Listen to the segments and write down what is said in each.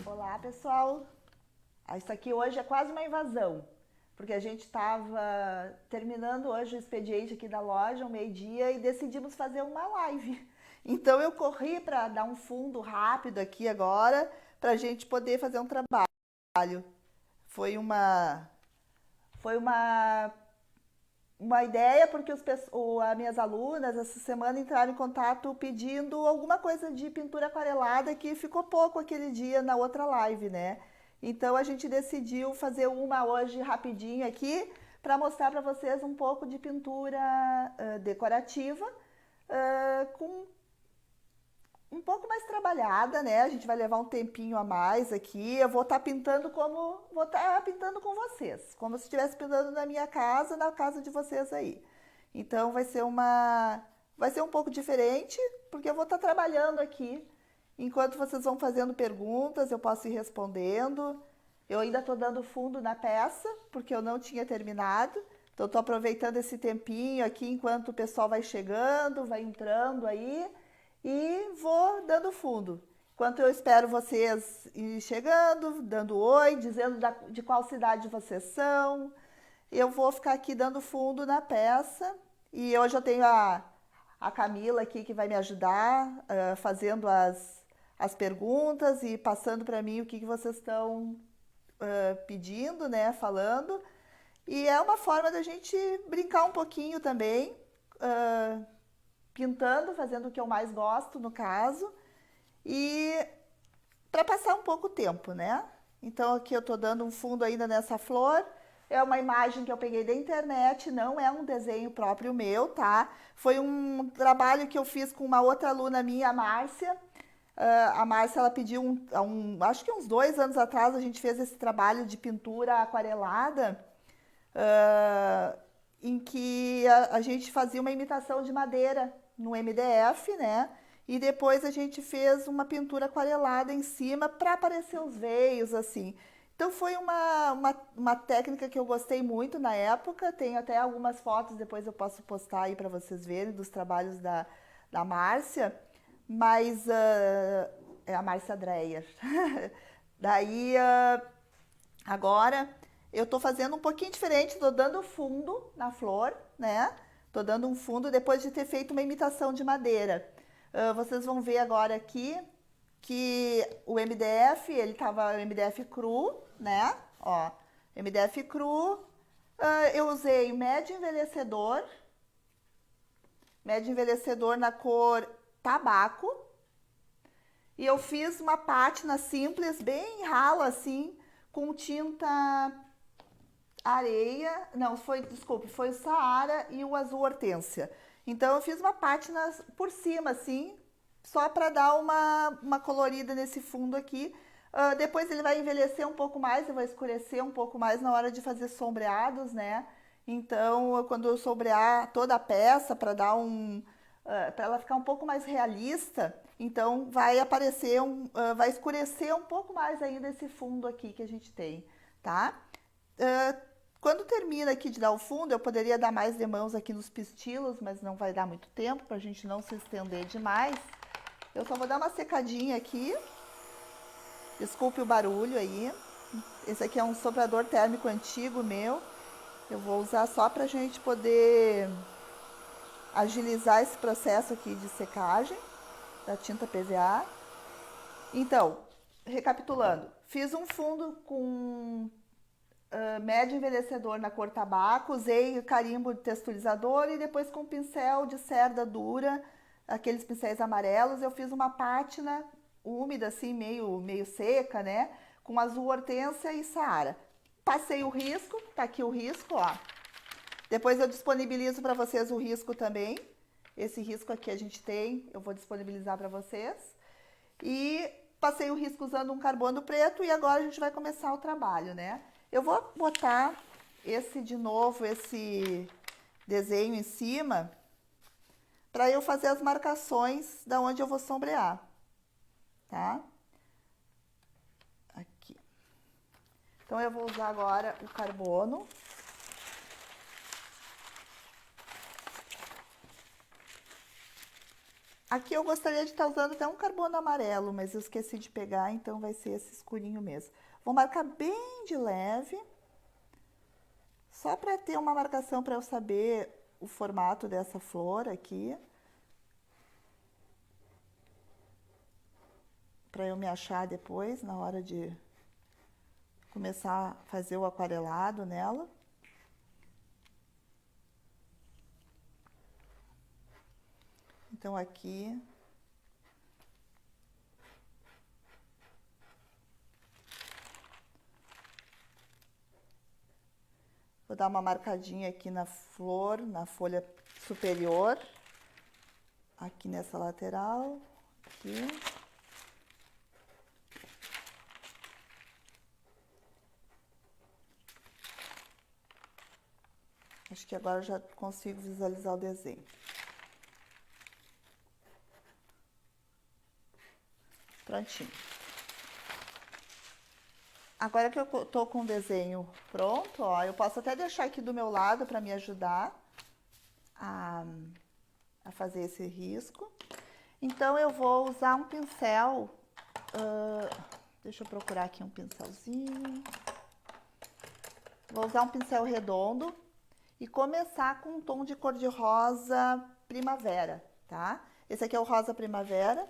Olá, pessoal! Isso aqui hoje é quase uma invasão, porque a gente estava terminando hoje o expediente aqui da loja, ao meio-dia, e decidimos fazer uma live. Então eu corri para dar um fundo rápido aqui agora, para a gente poder fazer um trabalho. Foi uma, foi uma ideia porque as minhas alunas essa semana entraram em contato pedindo alguma coisa de pintura aquarelada que ficou pouco aquele dia na outra live, né? Então a gente decidiu fazer uma hoje rapidinho aqui para mostrar para vocês um pouco de pintura decorativa com um pouco mais trabalhada, né? A gente vai levar um tempinho a mais aqui. Eu vou estar pintando com vocês, como se estivesse pintando na minha casa, na casa de vocês aí. Então vai ser um pouco diferente, porque eu vou estar trabalhando aqui. Enquanto vocês vão fazendo perguntas, eu posso ir respondendo. Eu ainda estou dando fundo na peça, porque eu não tinha terminado. Então estou aproveitando esse tempinho aqui enquanto o pessoal vai chegando, vai entrando aí e vou dando fundo. Enquanto eu espero vocês ir chegando, dando oi, dizendo de qual cidade vocês são, eu vou ficar aqui dando fundo na peça. E hoje eu tenho a Camila aqui que vai me ajudar, fazendo as perguntas e passando para mim o que vocês estão pedindo, né, falando. E é uma forma da gente brincar um pouquinho também, uh, pintando, fazendo o que eu mais gosto, no caso, e para passar um pouco o tempo, né? Então aqui eu tô dando um fundo ainda nessa flor. É uma imagem que eu peguei da internet, não é um desenho próprio meu, tá? Foi um trabalho que eu fiz com uma outra aluna minha, a Márcia. A Márcia, ela pediu, acho que uns 2 anos atrás, a gente fez esse trabalho de pintura aquarelada, ah, em que a gente fazia uma imitação de madeira no MDF, né? E depois a gente fez uma pintura aquarelada em cima para aparecer os veios, assim. Então foi uma técnica que eu gostei muito na época. Tenho até algumas fotos, depois eu posso postar aí para vocês verem, dos trabalhos da Márcia. Mas é a Márcia Dreyer. Daí agora eu tô fazendo um pouquinho diferente, tô dando fundo na flor, né? Tô dando um fundo depois de ter feito uma imitação de madeira. Vocês vão ver agora aqui que o MDF, ele tava MDF cru, né? Ó, MDF cru. Eu usei médio envelhecedor na cor tabaco. E eu fiz uma pátina simples, bem rala assim, com tinta areia, não, desculpe, foi o Saara e o azul hortênsia. Então eu fiz uma pátina por cima, assim, só para dar uma colorida nesse fundo aqui. Depois ele vai envelhecer um pouco mais, ele vai escurecer um pouco mais na hora de fazer sombreados, né? Então, quando eu sombrear toda a peça para dar para ela ficar um pouco mais realista, então vai aparecer vai escurecer um pouco mais ainda esse fundo aqui que a gente tem, tá? Uh, Quando termina aqui de dar o fundo, eu poderia dar mais de mãos aqui nos pistilos, mas não vai dar muito tempo para a gente não se estender demais. Eu só vou dar uma secadinha aqui. Desculpe o barulho aí. Esse aqui é um soprador térmico antigo meu. Eu vou usar só para a gente poder agilizar esse processo aqui de secagem da tinta PVA. Então, recapitulando, fiz um fundo com médio envelhecedor na cor tabaco, usei carimbo de texturizador e depois com pincel de cerda dura, aqueles pincéis amarelos, eu fiz uma pátina úmida, assim, meio seca, né? Com azul hortênsia e Saara. Passei o risco, tá aqui o risco, ó. Depois eu disponibilizo para vocês o risco também. Esse risco aqui a gente tem, eu vou disponibilizar para vocês. E passei o risco usando um carbono preto e agora a gente vai começar o trabalho, né? Eu vou botar esse desenho em cima para eu fazer as marcações da onde eu vou sombrear, tá? Aqui. Então eu vou usar agora o carbono. Aqui eu gostaria de estar usando até um carbono amarelo, mas eu esqueci de pegar, então vai ser esse escurinho mesmo. Vou marcar bem de leve, só para ter uma marcação para eu saber o formato dessa flor aqui. Para eu me achar depois, na hora de começar a fazer o aquarelado nela. Então aqui vou dar uma marcadinha aqui na flor, na folha superior, aqui nessa lateral, aqui. Acho que agora eu já consigo visualizar o desenho. Prontinho. Agora que eu tô com o desenho pronto, ó, eu posso até deixar aqui do meu lado para me ajudar a fazer esse risco. Então eu vou usar um pincel, deixa eu procurar aqui um pincelzinho. Vou usar um pincel redondo e começar com um tom de cor-de-rosa primavera, tá? Esse aqui é o rosa primavera.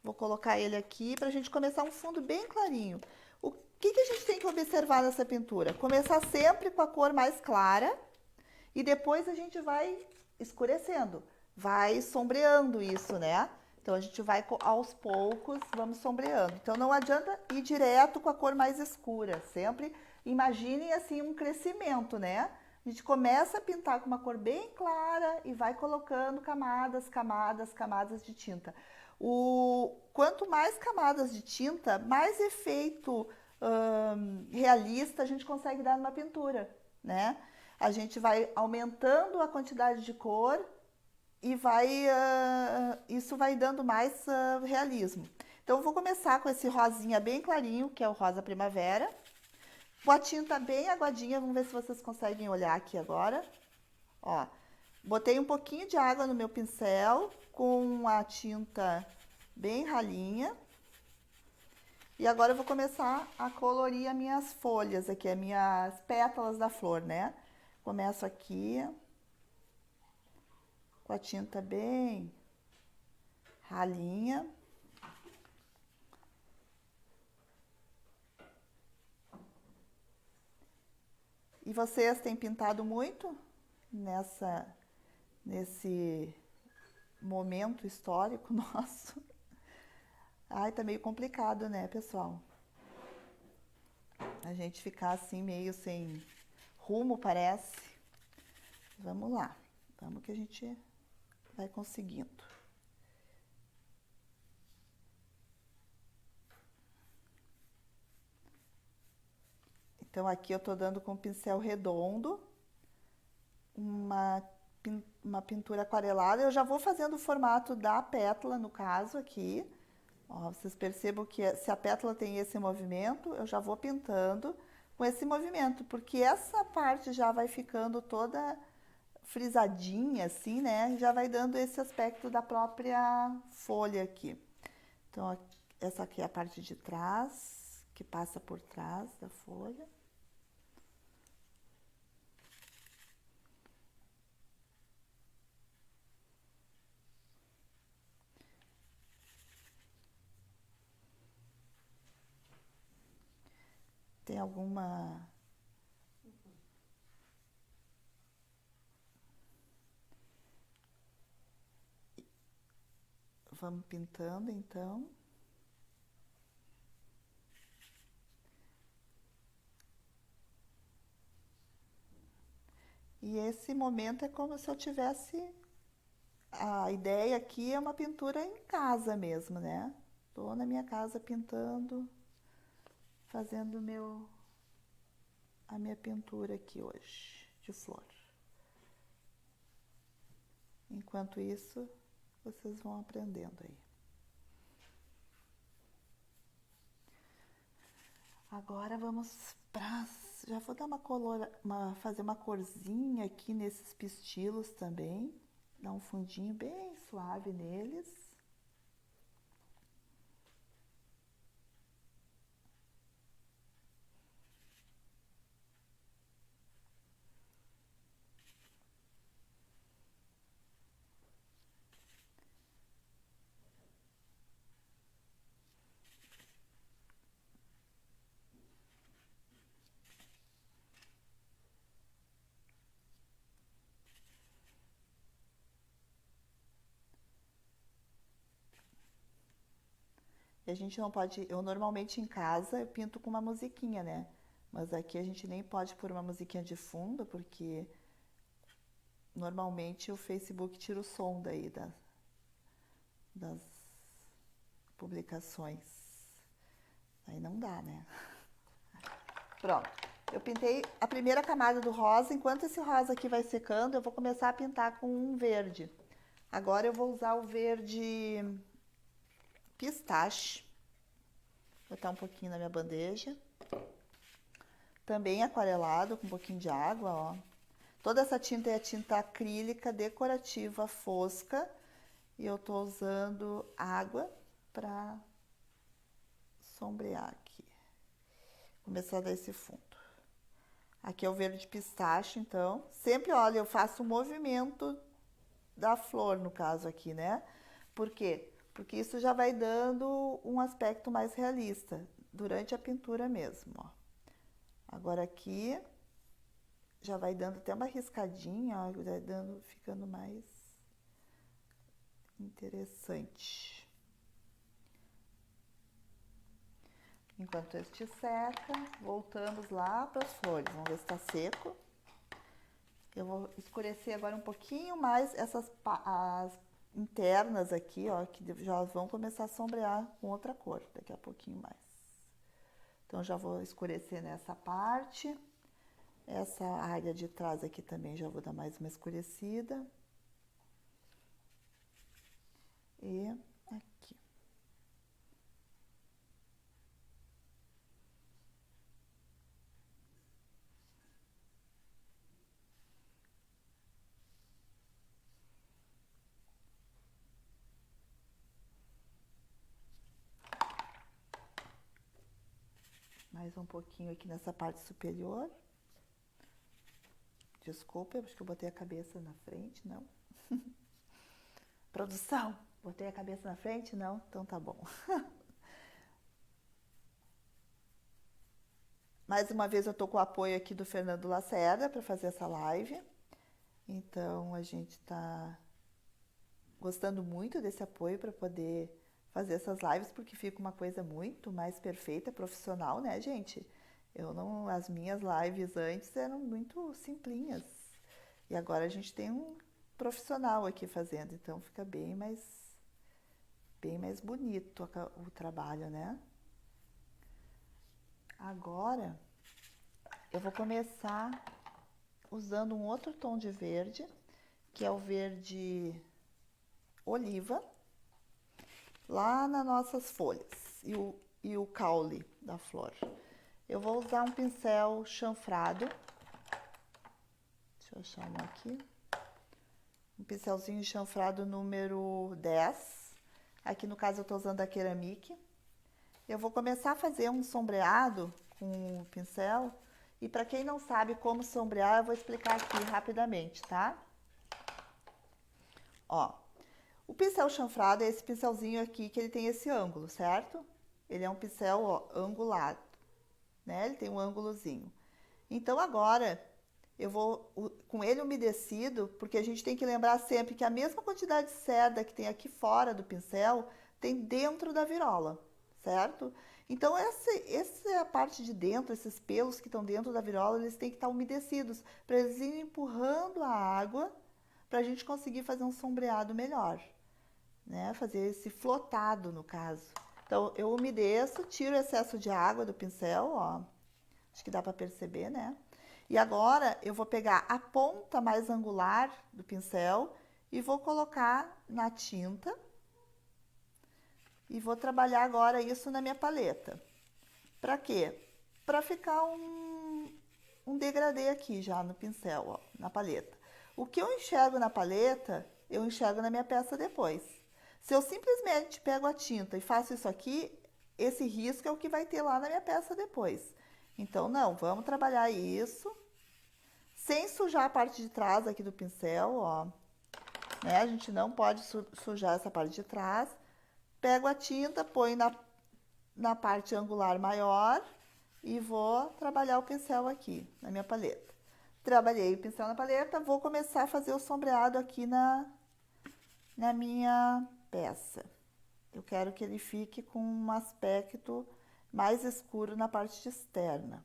Vou colocar ele aqui para a gente começar um fundo bem clarinho. O que a gente tem que observar nessa pintura? Começar sempre com a cor mais clara e depois a gente vai escurecendo, vai sombreando isso, né? Então a gente vai aos poucos, vamos sombreando. Então não adianta ir direto com a cor mais escura, sempre imaginem assim um crescimento, né? A gente começa a pintar com uma cor bem clara e vai colocando camadas, camadas, camadas de tinta. Quanto mais camadas de tinta, mais efeito realista a gente consegue dar numa pintura, né? A gente vai aumentando a quantidade de cor e isso vai dando mais realismo. Então, eu vou começar com esse rosinha bem clarinho, que é o rosa primavera. Com a tinta bem aguadinha, vamos ver se vocês conseguem olhar aqui agora. Ó, botei um pouquinho de água no meu pincel, com a tinta bem ralinha. E agora eu vou começar a colorir as minhas folhas aqui, as minhas pétalas da flor, né? Começo aqui, com a tinta bem ralinha. E vocês têm pintado muito nesse momento histórico nosso? Ai, tá meio complicado, né, pessoal? A gente ficar assim meio sem rumo, parece. Vamos lá, vamos que a gente vai conseguindo. Então aqui eu tô dando com pincel redondo uma pintura aquarelada. Eu já vou fazendo o formato da pétala, no caso aqui. Ó, vocês percebam que se a pétala tem esse movimento, eu já vou pintando com esse movimento, porque essa parte já vai ficando toda frisadinha, assim, né? Já vai dando esse aspecto da própria folha aqui. Então, essa aqui é a parte de trás, que passa por trás da folha. Tem alguma... Vamos pintando, então. E esse momento é como se eu tivesse... A ideia aqui é uma pintura em casa mesmo, né? Tô na minha casa pintando, fazendo a minha pintura aqui hoje, de flor. Enquanto isso, vocês vão aprendendo aí. Agora vamos para... Já vou dar fazer uma corzinha aqui nesses pistilos também. Dar um fundinho bem suave neles. E a gente não pode, eu normalmente em casa eu pinto com uma musiquinha, né? Mas aqui a gente nem pode pôr uma musiquinha de fundo, porque normalmente o Facebook tira o som daí das publicações. Aí não dá, né? Pronto. Eu pintei a primeira camada do rosa. Enquanto esse rosa aqui vai secando, eu vou começar a pintar com um verde. Agora eu vou usar o verde pistache. Vou botar um pouquinho na minha bandeja. Também aquarelado, com um pouquinho de água, ó. Toda essa tinta é tinta acrílica decorativa fosca. E eu tô usando água para sombrear aqui. Começar a dar esse fundo. Aqui é o verde pistache, então. Sempre, olha, eu faço o movimento da flor, no caso aqui, né? Por quê? Porque isso já vai dando um aspecto mais realista durante a pintura mesmo, ó. Agora aqui já vai dando até uma riscadinha, ó, vai dando, ficando mais interessante. Enquanto este seca, voltamos lá para as flores. Vamos ver se está seco. Eu vou escurecer agora um pouquinho mais essas as internas aqui, ó, que já vão começar a sombrear com outra cor, daqui a pouquinho mais. Então já vou escurecer nessa parte. Essa área de trás aqui também já vou dar mais uma escurecida. E aqui. Mais um pouquinho aqui nessa parte superior. Desculpa, acho que eu botei a cabeça na frente, não? Produção, botei a cabeça na frente? Não? Então tá bom. Mais uma vez eu tô com o apoio aqui do Fernando Lacerda para fazer essa live. Então a gente tá gostando muito desse apoio para poder fazer essas lives, porque fica uma coisa muito mais perfeita, profissional, né, gente? Eu não, as minhas lives antes eram muito simplinhas. E agora a gente tem um profissional aqui fazendo, então fica bem mais bonito o trabalho, né? Agora eu vou começar usando um outro tom de verde, que é o verde oliva, lá nas nossas folhas e o caule da flor. Eu vou usar um pincel chanfrado. Deixa eu achar um aqui. Um pincelzinho chanfrado número 10. Aqui no caso eu tô usando a Ceramic. Eu vou começar a fazer um sombreado com o pincel. E para quem não sabe como sombrear, eu vou explicar aqui rapidamente, tá? Ó, o pincel chanfrado é esse pincelzinho aqui que ele tem esse ângulo, certo? Ele é um pincel, ó, angulado, né? Ele tem um ângulozinho. Então agora eu vou com ele umedecido, porque a gente tem que lembrar sempre que a mesma quantidade de cerda que tem aqui fora do pincel tem dentro da virola, certo? Então essa é a parte de dentro, esses pelos que estão dentro da virola, eles têm que estar umedecidos para eles irem empurrando a água para a gente conseguir fazer um sombreado melhor, né? Fazer esse flotado no caso. Então eu umedeço, tiro o excesso de água do pincel, ó. Acho que dá para perceber, né? E agora eu vou pegar a ponta mais angular do pincel e vou colocar na tinta. E vou trabalhar agora isso na minha paleta. Para quê? Para ficar um degradê aqui já no pincel, ó, na paleta. O que eu enxergo na paleta, eu enxergo na minha peça depois. Se eu simplesmente pego a tinta e faço isso aqui, esse risco é o que vai ter lá na minha peça depois. Então, não, vamos trabalhar isso sem sujar a parte de trás aqui do pincel, ó. Né? A gente não pode sujar essa parte de trás. Pego a tinta, ponho na parte angular maior e vou trabalhar o pincel aqui na minha paleta. Trabalhei o pincel na paleta, vou começar a fazer o sombreado aqui na minha peça. Eu quero que ele fique com um aspecto mais escuro na parte externa.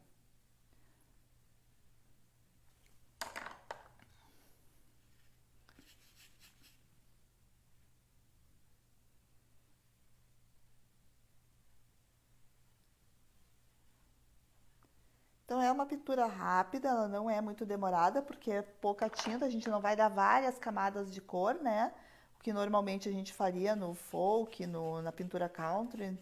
Então é uma pintura rápida, ela não é muito demorada, porque é pouca tinta, a gente não vai dar várias camadas de cor, né? O que normalmente a gente faria no folk, na pintura country.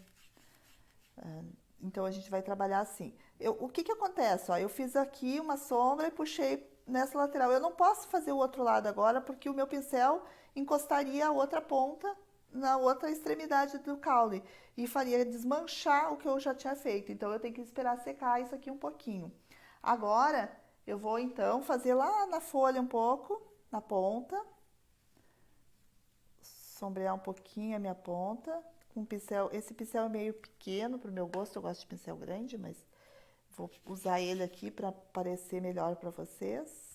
Então a gente vai trabalhar assim. O que que acontece? Ó, eu fiz aqui uma sombra e puxei nessa lateral. Eu não posso fazer o outro lado agora, porque o meu pincel encostaria a outra ponta na outra extremidade do caule e faria desmanchar o que eu já tinha feito. Então eu tenho que esperar secar isso aqui um pouquinho. Agora eu vou então fazer lá na folha um pouco, na ponta, sombrear um pouquinho a minha ponta com pincel. Esse pincel é meio pequeno para o meu gosto, eu gosto de pincel grande, mas vou usar ele aqui para parecer melhor para vocês.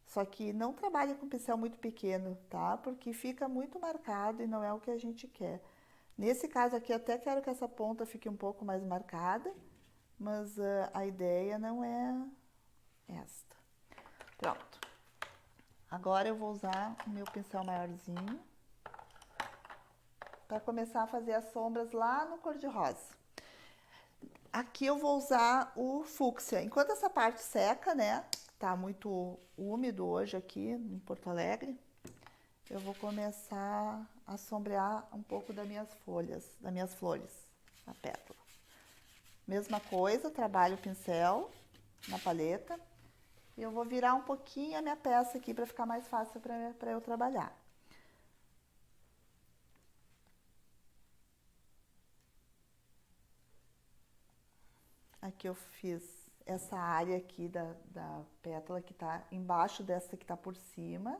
Só que não trabalhe com pincel muito pequeno, tá? Porque fica muito marcado e não é o que a gente quer. Nesse caso aqui, até quero que essa ponta fique um pouco mais marcada, mas a ideia não é esta. Pronto. Agora eu vou usar o meu pincel maiorzinho para começar a fazer as sombras lá no cor-de-rosa. Aqui eu vou usar o fúcsia. Enquanto essa parte seca, né? Tá muito úmido hoje aqui em Porto Alegre. Eu vou começar a sombrear um pouco das minhas folhas, das minhas flores, na pétala. Mesma coisa, trabalho o pincel na paleta. E eu vou virar um pouquinho a minha peça aqui para ficar mais fácil para eu trabalhar. Aqui eu fiz essa área aqui da pétala que tá embaixo dessa que tá por cima.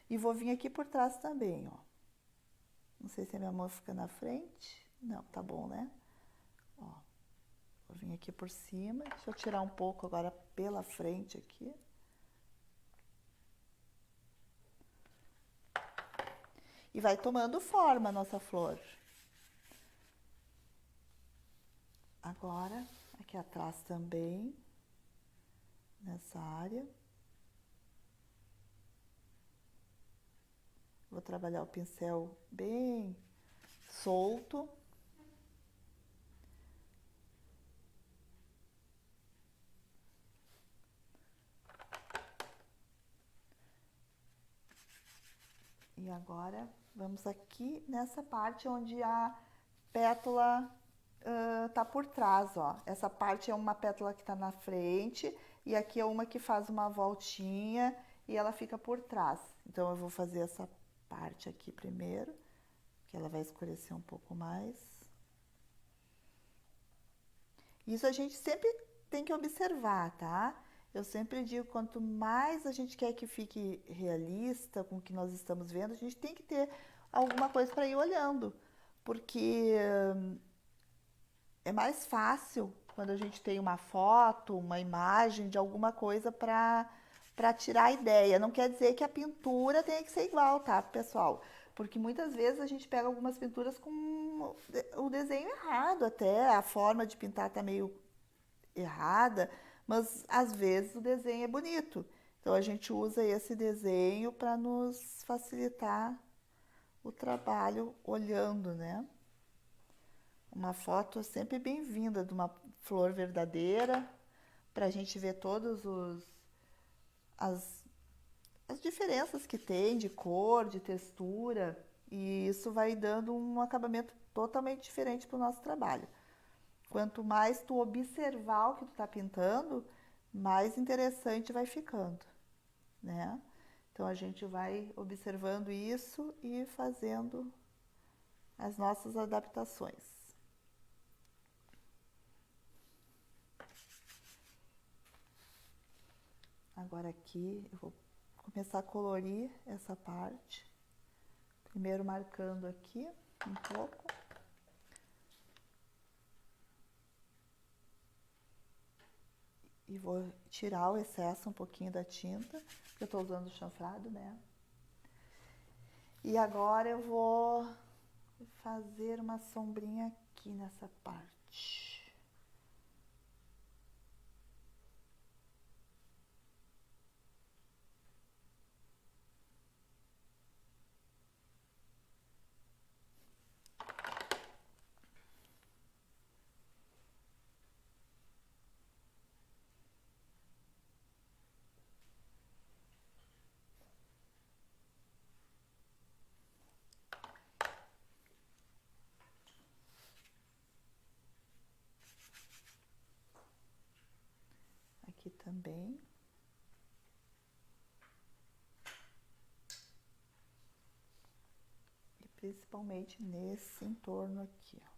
E vou vir aqui por trás também, ó. Não sei se a minha mão fica na frente. Não, tá bom, né? Ó, vou vir aqui por cima. Deixa eu tirar um pouco agora pela frente aqui. E vai tomando forma a nossa flor. Agora, aqui atrás também, nessa área. Vou trabalhar o pincel bem solto. E agora vamos aqui nessa parte onde a pétala tá por trás, ó. Essa parte é uma pétala que tá na frente e aqui é uma que faz uma voltinha e ela fica por trás. Então eu vou fazer essa parte aqui primeiro, que ela vai escurecer um pouco mais. Isso a gente sempre tem que observar, tá? Eu sempre digo, quanto mais a gente quer que fique realista com o que nós estamos vendo, a gente tem que ter alguma coisa para ir olhando, porque é mais fácil quando a gente tem uma foto, uma imagem de alguma coisa para tirar a ideia. Não quer dizer que a pintura tenha que ser igual, tá, pessoal? Porque muitas vezes a gente pega algumas pinturas com o desenho errado até, a forma de pintar tá meio errada, mas às vezes o desenho é bonito. Então a gente usa esse desenho para nos facilitar o trabalho olhando, né? Uma foto sempre bem-vinda de uma flor verdadeira, para a gente ver todas as, as diferenças que tem de cor, de textura, e isso vai dando um acabamento totalmente diferente para o nosso trabalho. Quanto mais tu observar o que tu está pintando, mais interessante vai ficando, né? Então a gente vai observando isso e fazendo as nossas adaptações. Agora aqui eu vou começar a colorir essa parte. Primeiro marcando aqui um pouco. E vou tirar o excesso um pouquinho da tinta, porque eu estou usando o chanfrado, né? E agora eu vou e fazer uma sombrinha aqui nessa parte. Aqui também. E principalmente nesse entorno aqui, ó.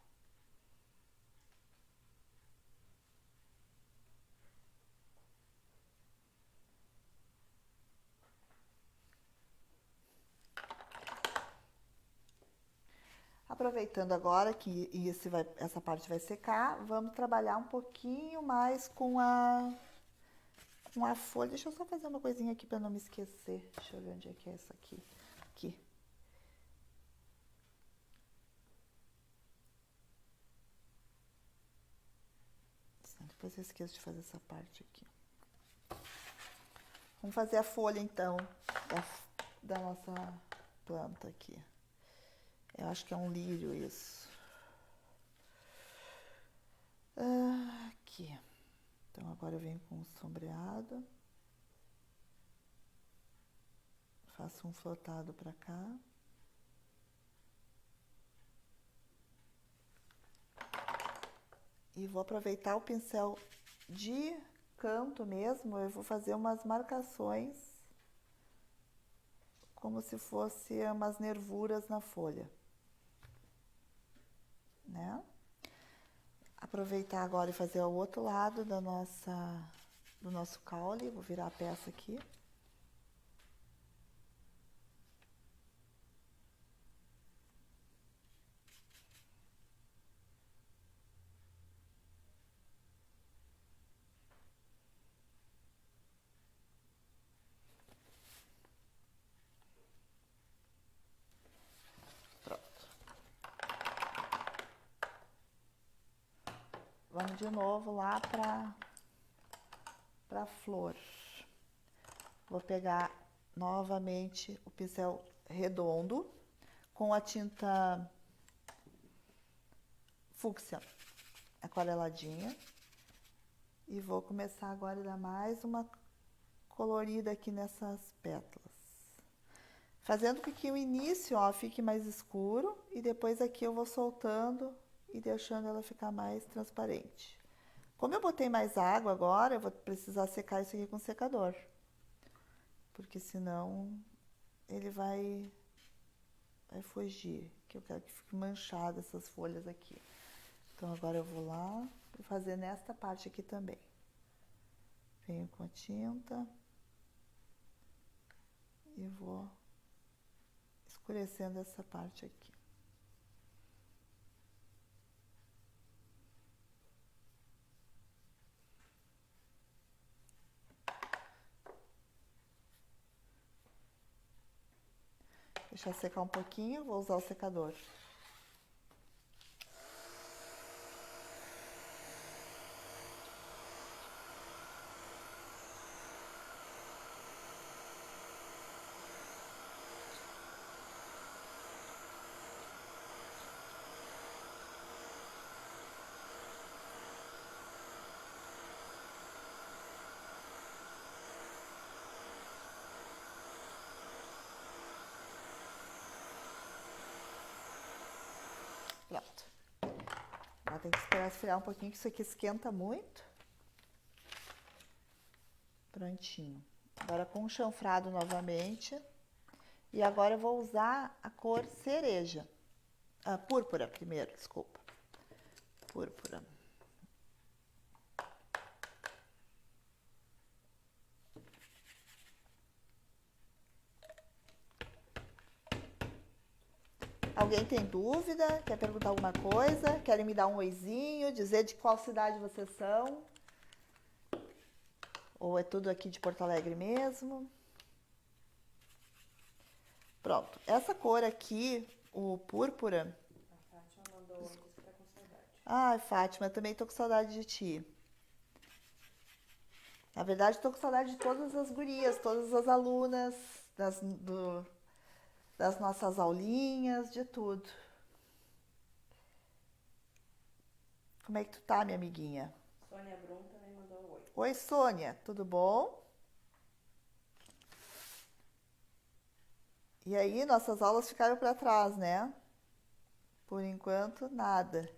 Aproveitando agora que essa parte vai secar, vamos trabalhar um pouquinho mais com a folha. Deixa eu só fazer uma coisinha aqui para não me esquecer. Deixa eu ver onde é que é essa aqui. Aqui. Depois eu esqueço de fazer essa parte aqui. Vamos fazer a folha então da nossa planta aqui. Eu acho que é um lírio isso. Aqui. Então agora eu venho com o sombreado. Faço um flotado para cá. E vou aproveitar o pincel de canto mesmo, eu vou fazer umas marcações como se fosse umas nervuras na folha, né? Aproveitar agora e fazer o outro lado do nosso caule, vou virar a peça aqui. Vamos de novo lá para a flor. Vou pegar novamente o pincel redondo com a tinta fúcsia aquareladinha e vou começar agora a dar mais uma colorida aqui nessas pétalas. Fazendo com que o início, ó, fique mais escuro e depois aqui eu vou soltando e deixando ela ficar mais transparente. Como eu botei mais água agora, eu vou precisar secar isso aqui com secador. Porque senão ele vai fugir, que eu quero que fique manchada essas folhas aqui. Então agora eu vou lá e fazer nesta parte aqui também. Venho com a tinta e vou escurecendo essa parte aqui. Deixar secar um pouquinho, vou usar o secador. Pronto. Agora tem que esperar esfriar um pouquinho, que isso aqui esquenta muito. Prontinho. Agora com o chanfrado novamente. E agora eu vou usar a cor cereja. Púrpura primeiro, desculpa. Púrpura. Alguém tem dúvida? Quer perguntar alguma coisa? Querem me dar um oizinho? Dizer de qual cidade vocês são? Ou é tudo aqui de Porto Alegre mesmo? Pronto. Essa cor aqui, o púrpura, Ai, Fátima, eu também tô com saudade de ti. Na verdade, tô com saudade de todas as gurias, todas as alunas, das nossas aulinhas, de tudo. Como é que tu tá, minha amiguinha? Sônia Brum também mandou um oi. Oi, Sônia, tudo bom? E aí, nossas aulas ficaram para trás, né? Por enquanto, nada.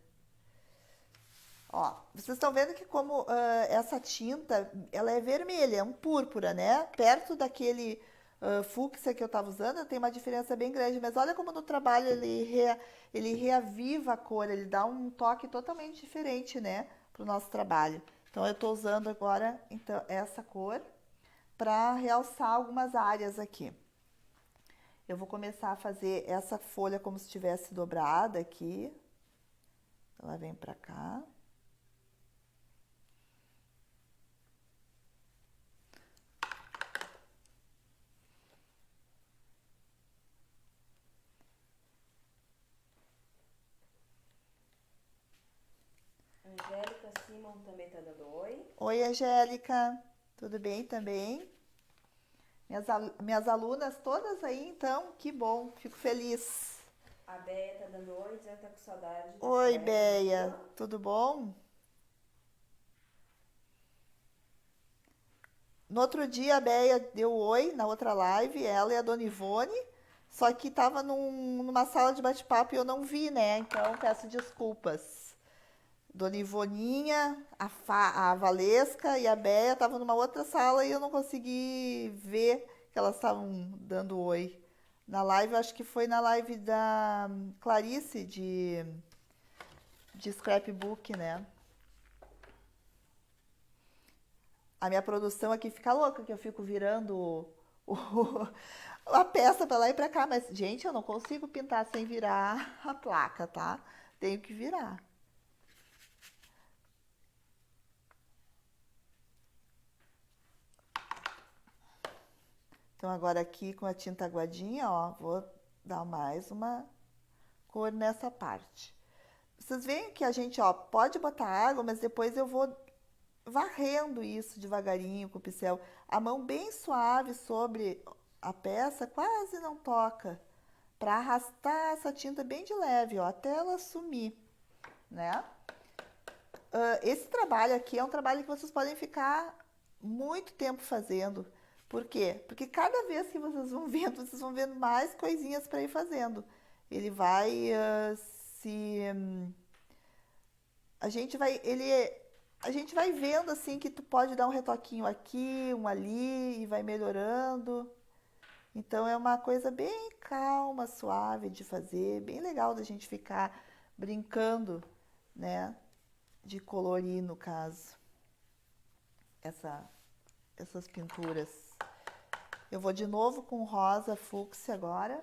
Ó, vocês estão vendo que como essa tinta, ela é vermelha, é um púrpura, né? Perto daquele fúcsia que eu estava usando, tem uma diferença bem grande. Mas olha como no trabalho ele reaviva a cor, ele dá um toque totalmente diferente, né? Para o nosso trabalho. Então eu estou usando agora então, essa cor para realçar algumas áreas aqui. Eu vou começar a fazer essa folha como se estivesse dobrada aqui. Ela vem para cá. Angélica Simon também tá dando oi. Oi, Angélica, tudo bem também? Minhas alunas todas aí, então, que bom, fico feliz. A Béia tá dando oi, dizendo que tá com saudade das Oi, colegas Beia, dela. tudo bom? No outro dia, a Beia deu oi na outra live, ela e a Dona Ivone, só que estava numa sala de bate-papo e eu não vi, né? Então, peço desculpas. Dona Ivoninha, a Valesca e a Béia estavam numa outra sala e eu não consegui ver que elas estavam dando oi. Na live, acho que foi na live da Clarice de Scrapbook, né? A minha produção aqui fica louca, que eu fico virando a peça pra lá e pra cá. Mas, gente, eu não consigo pintar sem virar a placa, tá? Tenho que virar. Então, agora aqui com a tinta aguadinha, ó, vou dar mais uma cor nessa parte. Vocês veem que a gente, ó, pode botar água, mas depois eu vou varrendo isso devagarinho com o pincel. A mão bem suave sobre a peça, quase não toca, para arrastar essa tinta bem de leve, ó, até ela sumir, né? Esse trabalho aqui é um trabalho que vocês podem ficar muito tempo fazendo. Por quê? Porque cada vez que vocês vão vendo mais coisinhas para ir fazendo. Ele vai se a gente vai ele a gente vai vendo assim que tu pode dar um retoquinho aqui, um ali e vai melhorando. Então é uma coisa bem calma, suave de fazer, bem legal da gente ficar brincando, né? De colorir no caso, essa, essas pinturas. Eu vou de novo com rosa fúcsia agora,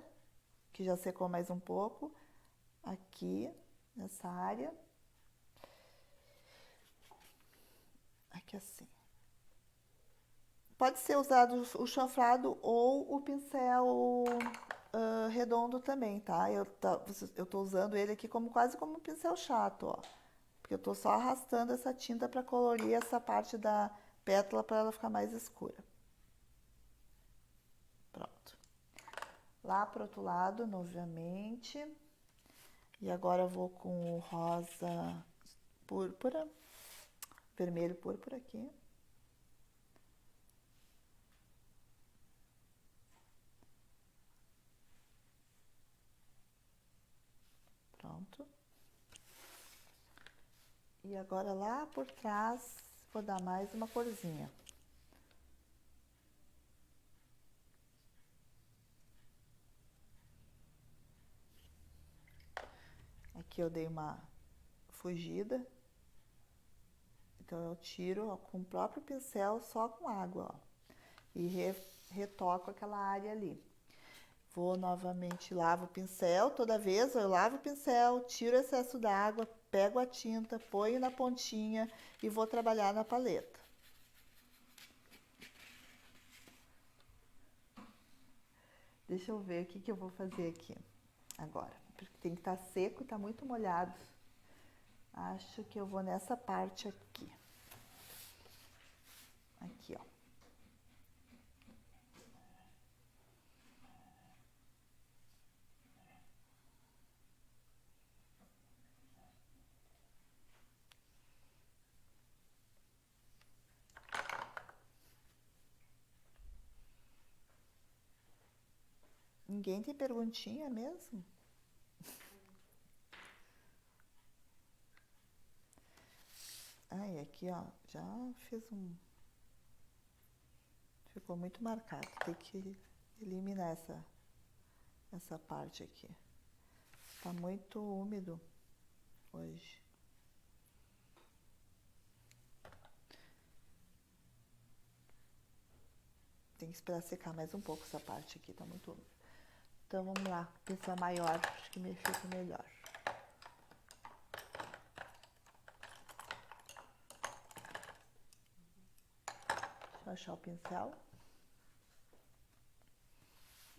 que já secou mais um pouco, aqui nessa área. Aqui assim. Pode ser usado o chanfrado ou o pincel redondo também, tá? Eu tô usando ele aqui como quase como um pincel chato, ó. Porque eu tô só arrastando essa tinta para colorir essa parte da pétala para ela ficar mais escura. Pronto. Lá pro outro lado, novamente. E agora eu vou com o rosa púrpura, vermelho púrpura aqui. Pronto. E agora lá por trás vou dar mais uma corzinha. Aqui eu dei uma fugida. Então eu tiro ó, com o próprio pincel só com água, ó. E retoco aquela área ali. Vou novamente, lavo o pincel, toda vez eu lavo o pincel, tiro o excesso d'água, pego a tinta, ponho na pontinha e vou trabalhar na paleta. Deixa eu ver o que eu vou fazer aqui agora. Porque tem que estar seco e está muito molhado. Acho que eu vou nessa parte aqui. Aqui, ó. Ninguém tem perguntinha mesmo? Ai, aqui, ó, já fiz um... Ficou muito marcado. Tem que eliminar essa parte aqui. Tá muito úmido hoje. Tem que esperar secar mais um pouco essa parte aqui, tá muito úmido. Então vamos lá, pincel maior, acho que me fica melhor. Deixa eu achar o pincel.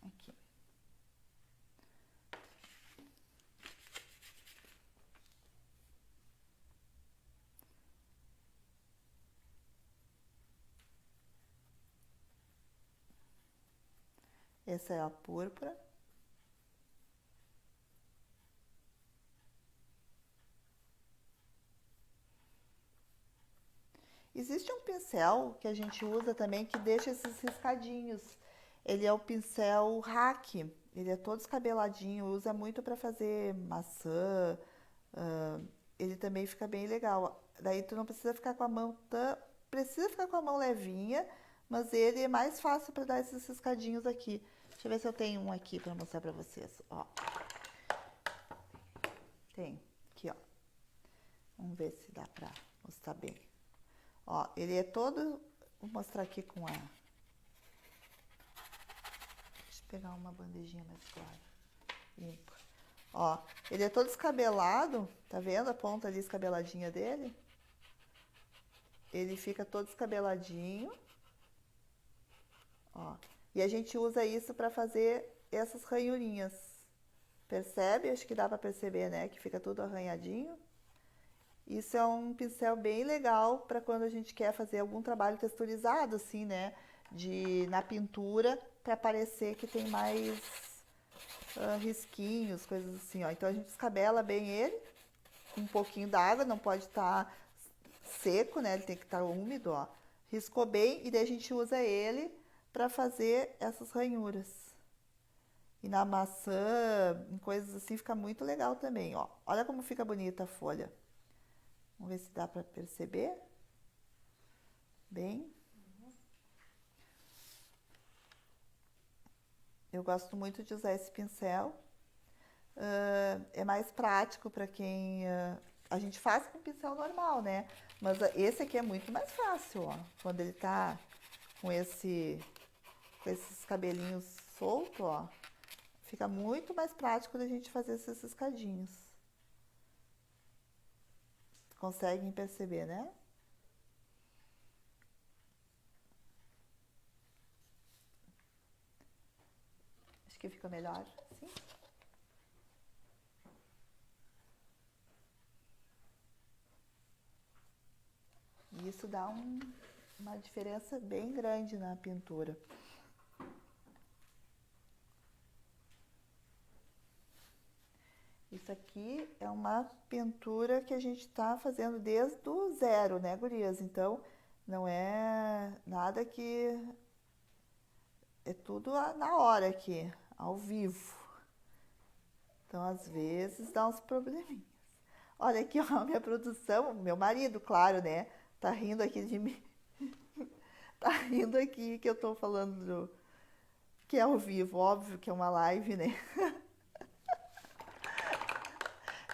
Aqui. Essa é a púrpura. Existe um pincel que a gente usa também que deixa esses riscadinhos. Ele é o pincel Hack. Ele é todo escabeladinho, usa muito para fazer maçã. Ele também fica bem legal. Daí tu não precisa ficar com a mão precisa ficar com a mão levinha, mas ele é mais fácil para dar esses riscadinhos aqui. Deixa eu ver se eu tenho um aqui para mostrar para vocês. Ó. Tem aqui, ó. Vamos ver se dá para mostrar bem. Ó, ele é todo... Vou mostrar aqui com a... Deixa eu pegar uma bandejinha mais clara. Limpa. Ó, ele é todo escabelado. Tá vendo a ponta ali escabeladinha dele? Ele fica todo escabeladinho. Ó. E a gente usa isso para fazer essas ranhurinhas. Percebe? Acho que dá para perceber, né? Que fica tudo arranhadinho. Isso é um pincel bem legal para quando a gente quer fazer algum trabalho texturizado, assim, né? Na pintura, para parecer que tem mais risquinhos, coisas assim, ó. Então a gente descabela bem ele, com um pouquinho d'água, não pode estar seco, né? Ele tem que estar úmido, ó. Riscou bem e daí a gente usa ele para fazer essas ranhuras. E na maçã, em coisas assim, fica muito legal também, ó. Olha como fica bonita a folha. Vamos ver se dá para perceber. Bem. Eu gosto muito de usar esse pincel. É mais prático para quem... a gente faz com pincel normal, né? Mas esse aqui é muito mais fácil, ó. Quando ele tá com esses cabelinhos soltos, ó. Fica muito mais prático da gente fazer esses riscadinhos. Conseguem perceber, né? Acho que fica melhor assim. E isso dá uma diferença bem grande na pintura. Isso aqui é uma pintura que a gente está fazendo desde o zero, né, gurias? Então, não é nada que... É tudo na hora aqui, ao vivo. Então, às vezes, dá uns probleminhas. Olha aqui, ó, a minha produção, meu marido, claro, né? Tá rindo aqui de mim. Tá rindo aqui que eu tô falando que é ao vivo, óbvio que é uma live, né?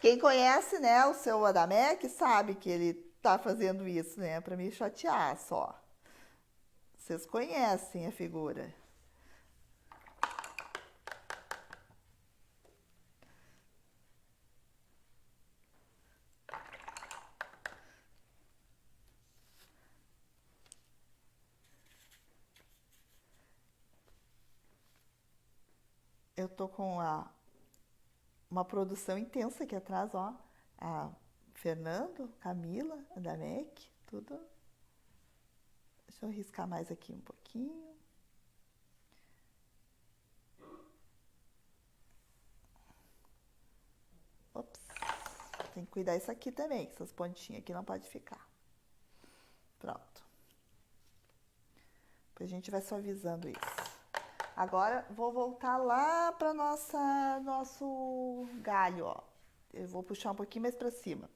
Quem conhece, né, o seu Adamec sabe que ele tá fazendo isso, né, para me chatear só. Vocês conhecem a figura. Eu tô com uma produção intensa aqui atrás, ó. Fernando, Camila, Adamec, tudo. Deixa eu riscar mais aqui um pouquinho. Ops. Tem que cuidar isso aqui também, essas pontinhas aqui não pode ficar. Pronto. Depois a gente vai suavizando isso. Agora vou voltar lá para nosso galho, ó. Eu vou puxar um pouquinho mais para cima.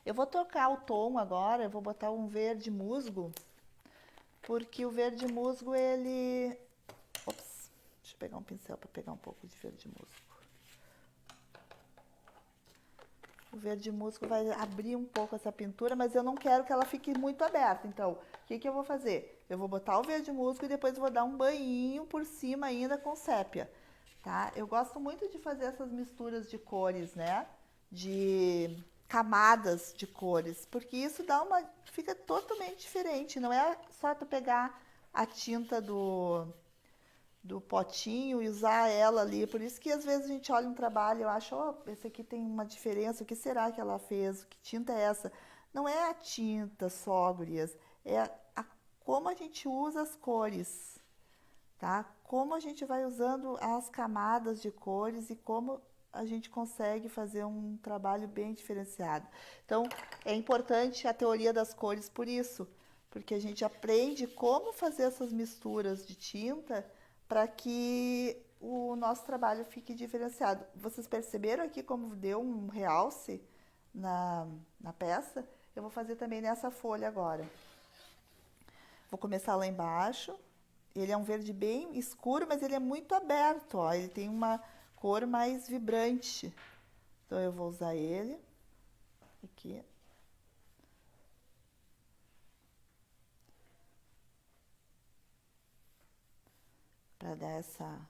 Eu vou trocar o tom agora, eu vou botar um verde musgo, porque o verde musgo ele... Ops, deixa eu pegar um pincel para pegar um pouco de verde musgo. O verde musgo vai abrir um pouco essa pintura, mas eu não quero que ela fique muito aberta. Então, o que eu vou fazer? Eu vou botar o verde musgo e depois vou dar um banhinho por cima ainda com sépia, tá? Eu gosto muito de fazer essas misturas de cores, né? De camadas de cores, porque isso fica totalmente diferente. Não é só tu pegar a tinta do potinho e usar ela ali. Por isso que às vezes a gente olha um trabalho e eu acho, esse aqui tem uma diferença, o que será que ela fez? Que tinta é essa? Não é a tinta só, gurias, é como a gente usa as cores, tá? Como a gente vai usando as camadas de cores e como a gente consegue fazer um trabalho bem diferenciado. Então, é importante a teoria das cores por isso, porque a gente aprende como fazer essas misturas de tinta para que o nosso trabalho fique diferenciado. Vocês perceberam aqui como deu um realce na peça? Eu vou fazer também nessa folha agora. Vou começar lá embaixo. Ele é um verde bem escuro, mas ele é muito aberto, ó. Ele tem uma cor mais vibrante. Então, eu vou usar ele aqui. Para dar essa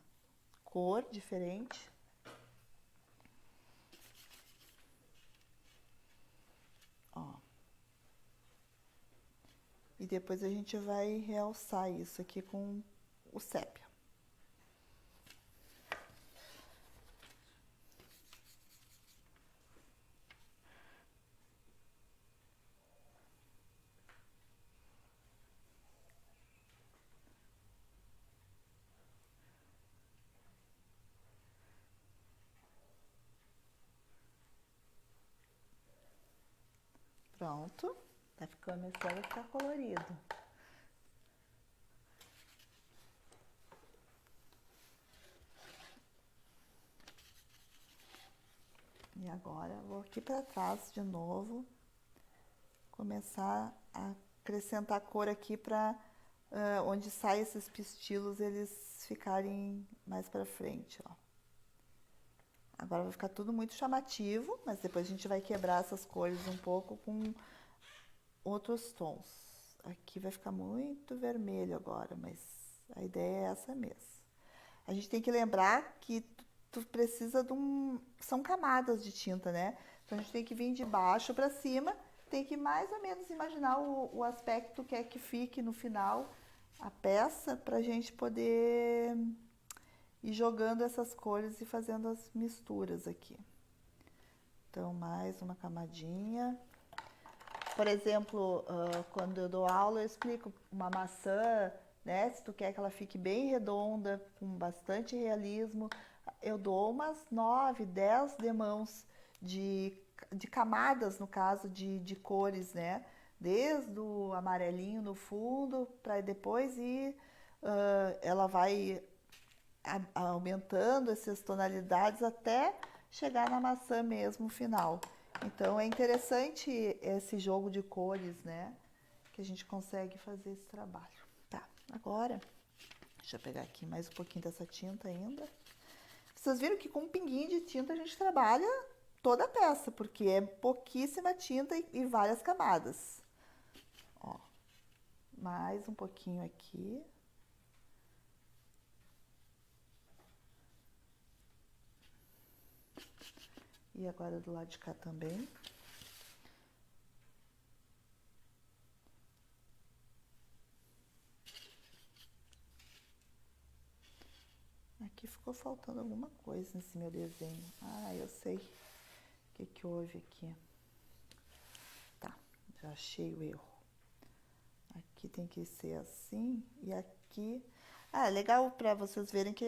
cor diferente. Ó. E depois a gente vai realçar isso aqui com o sépia. Pronto. Tá começando a ficar colorido. E agora vou aqui para trás de novo, começar a acrescentar cor aqui para onde saem esses pistilos eles ficarem mais para frente, ó. Agora vai ficar tudo muito chamativo, mas depois a gente vai quebrar essas cores um pouco com outros tons. Aqui vai ficar muito vermelho agora, mas a ideia é essa mesmo. A gente tem que lembrar que tu precisa de são camadas de tinta, né? Então a gente tem que vir de baixo para cima, tem que mais ou menos imaginar o aspecto que é que fique no final a peça para a gente poder ir jogando essas cores e fazendo as misturas aqui. Então mais uma camadinha. Por exemplo, quando eu dou aula eu explico uma maçã, né? Se tu quer que ela fique bem redonda, com bastante realismo, eu dou umas 9, 10 demãos de camadas, no caso, de cores, né? Desde o amarelinho no fundo, para depois ir, ela vai aumentando essas tonalidades até chegar na maçã mesmo final. Então é interessante esse jogo de cores, né? Que a gente consegue fazer esse trabalho. Tá, agora, deixa eu pegar aqui mais um pouquinho dessa tinta ainda. Vocês viram que com um pinguinho de tinta a gente trabalha toda a peça, porque é pouquíssima tinta e várias camadas. Ó, mais um pouquinho aqui. E agora do lado de cá também. Aqui ficou faltando alguma coisa nesse meu desenho. Ah, eu sei o que houve aqui. Já achei o erro. Aqui tem que ser assim e aqui... Ah, é legal para vocês verem que,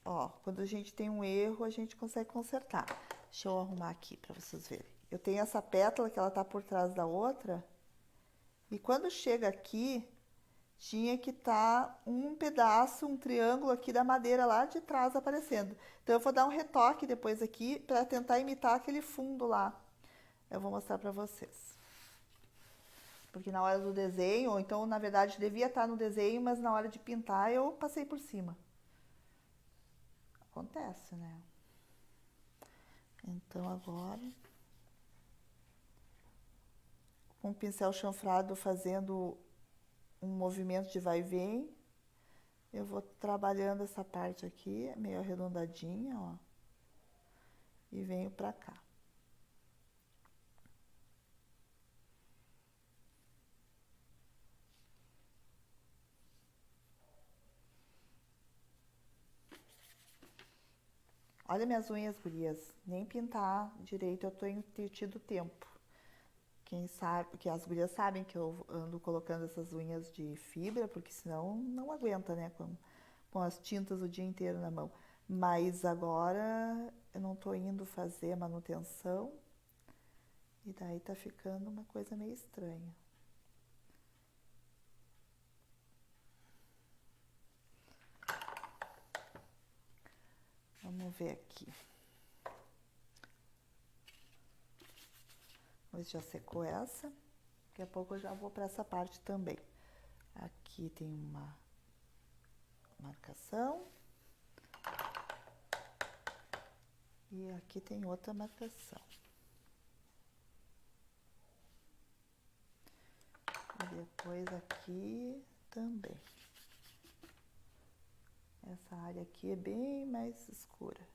ó, quando a gente tem um erro, a gente consegue consertar. Deixa eu arrumar aqui para vocês verem. Eu tenho essa pétala que ela tá por trás da outra. E quando chega aqui, tinha que estar um pedaço, um triângulo aqui da madeira lá de trás aparecendo. Então eu vou dar um retoque depois aqui para tentar imitar aquele fundo lá. Eu vou mostrar para vocês. Porque na hora do desenho, ou então na verdade devia estar no desenho, mas na hora de pintar eu passei por cima. Acontece, né? Então agora, com o pincel chanfrado fazendo um movimento de vai e vem, eu vou trabalhando essa parte aqui, meio arredondadinha, ó. E venho pra cá. Olha minhas unhas, gurias. Nem pintar direito eu tenho tido tempo. Quem sabe, que as gurias sabem que eu ando colocando essas unhas de fibra, porque senão não aguenta, né? Com as tintas o dia inteiro na mão. Mas agora eu não tô indo fazer a manutenção. E daí tá ficando uma coisa meio estranha. Vamos ver aqui. Vamos ver se já secou essa. Daqui a pouco eu já vou para essa parte também. Aqui tem uma marcação. E aqui tem outra marcação. E depois aqui também. Essa área aqui é bem mais escura.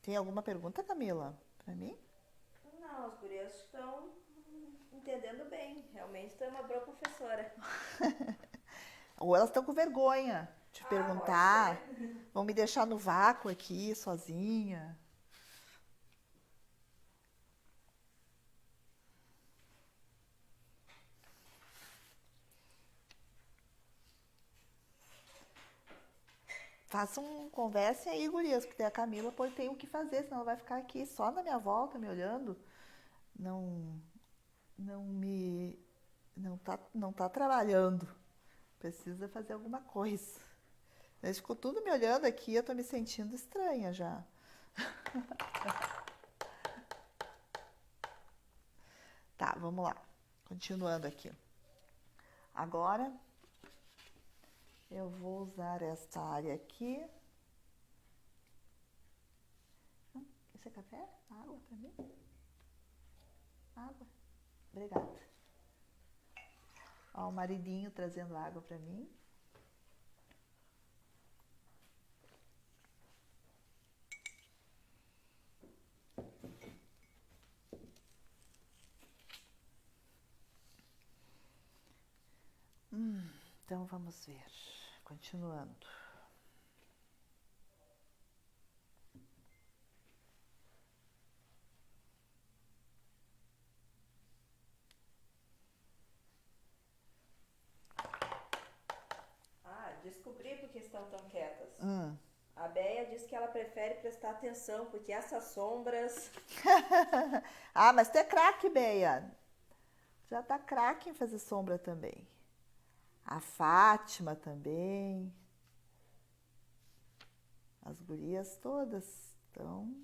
Tem alguma pergunta, Camila, para mim? Não, as gurias estão entendendo bem. Realmente tu é uma boa professora. Ou elas estão com vergonha de perguntar, Pode ser. vão me deixar no vácuo aqui, sozinha. Façam, conversem aí, gurias, porque a Camila pode ter o que fazer, senão ela vai ficar aqui só na minha volta, me olhando. Não, não tá trabalhando. Precisa fazer alguma coisa. Eles ficam tudo me olhando aqui, eu tô me sentindo estranha já. Tá, vamos lá. Continuando aqui. Agora, eu vou usar esta área aqui. Isso é café? Água pra mim? Água. Obrigada. Ó, o maridinho trazendo água pra mim. Então vamos ver. Continuando. Ah, descobri por que estão tão quietas. A Béia diz que ela prefere prestar atenção, porque essas sombras... Ah, mas tu é craque, Beia. Já tá craque em fazer sombra também. A Fátima também. As gurias todas são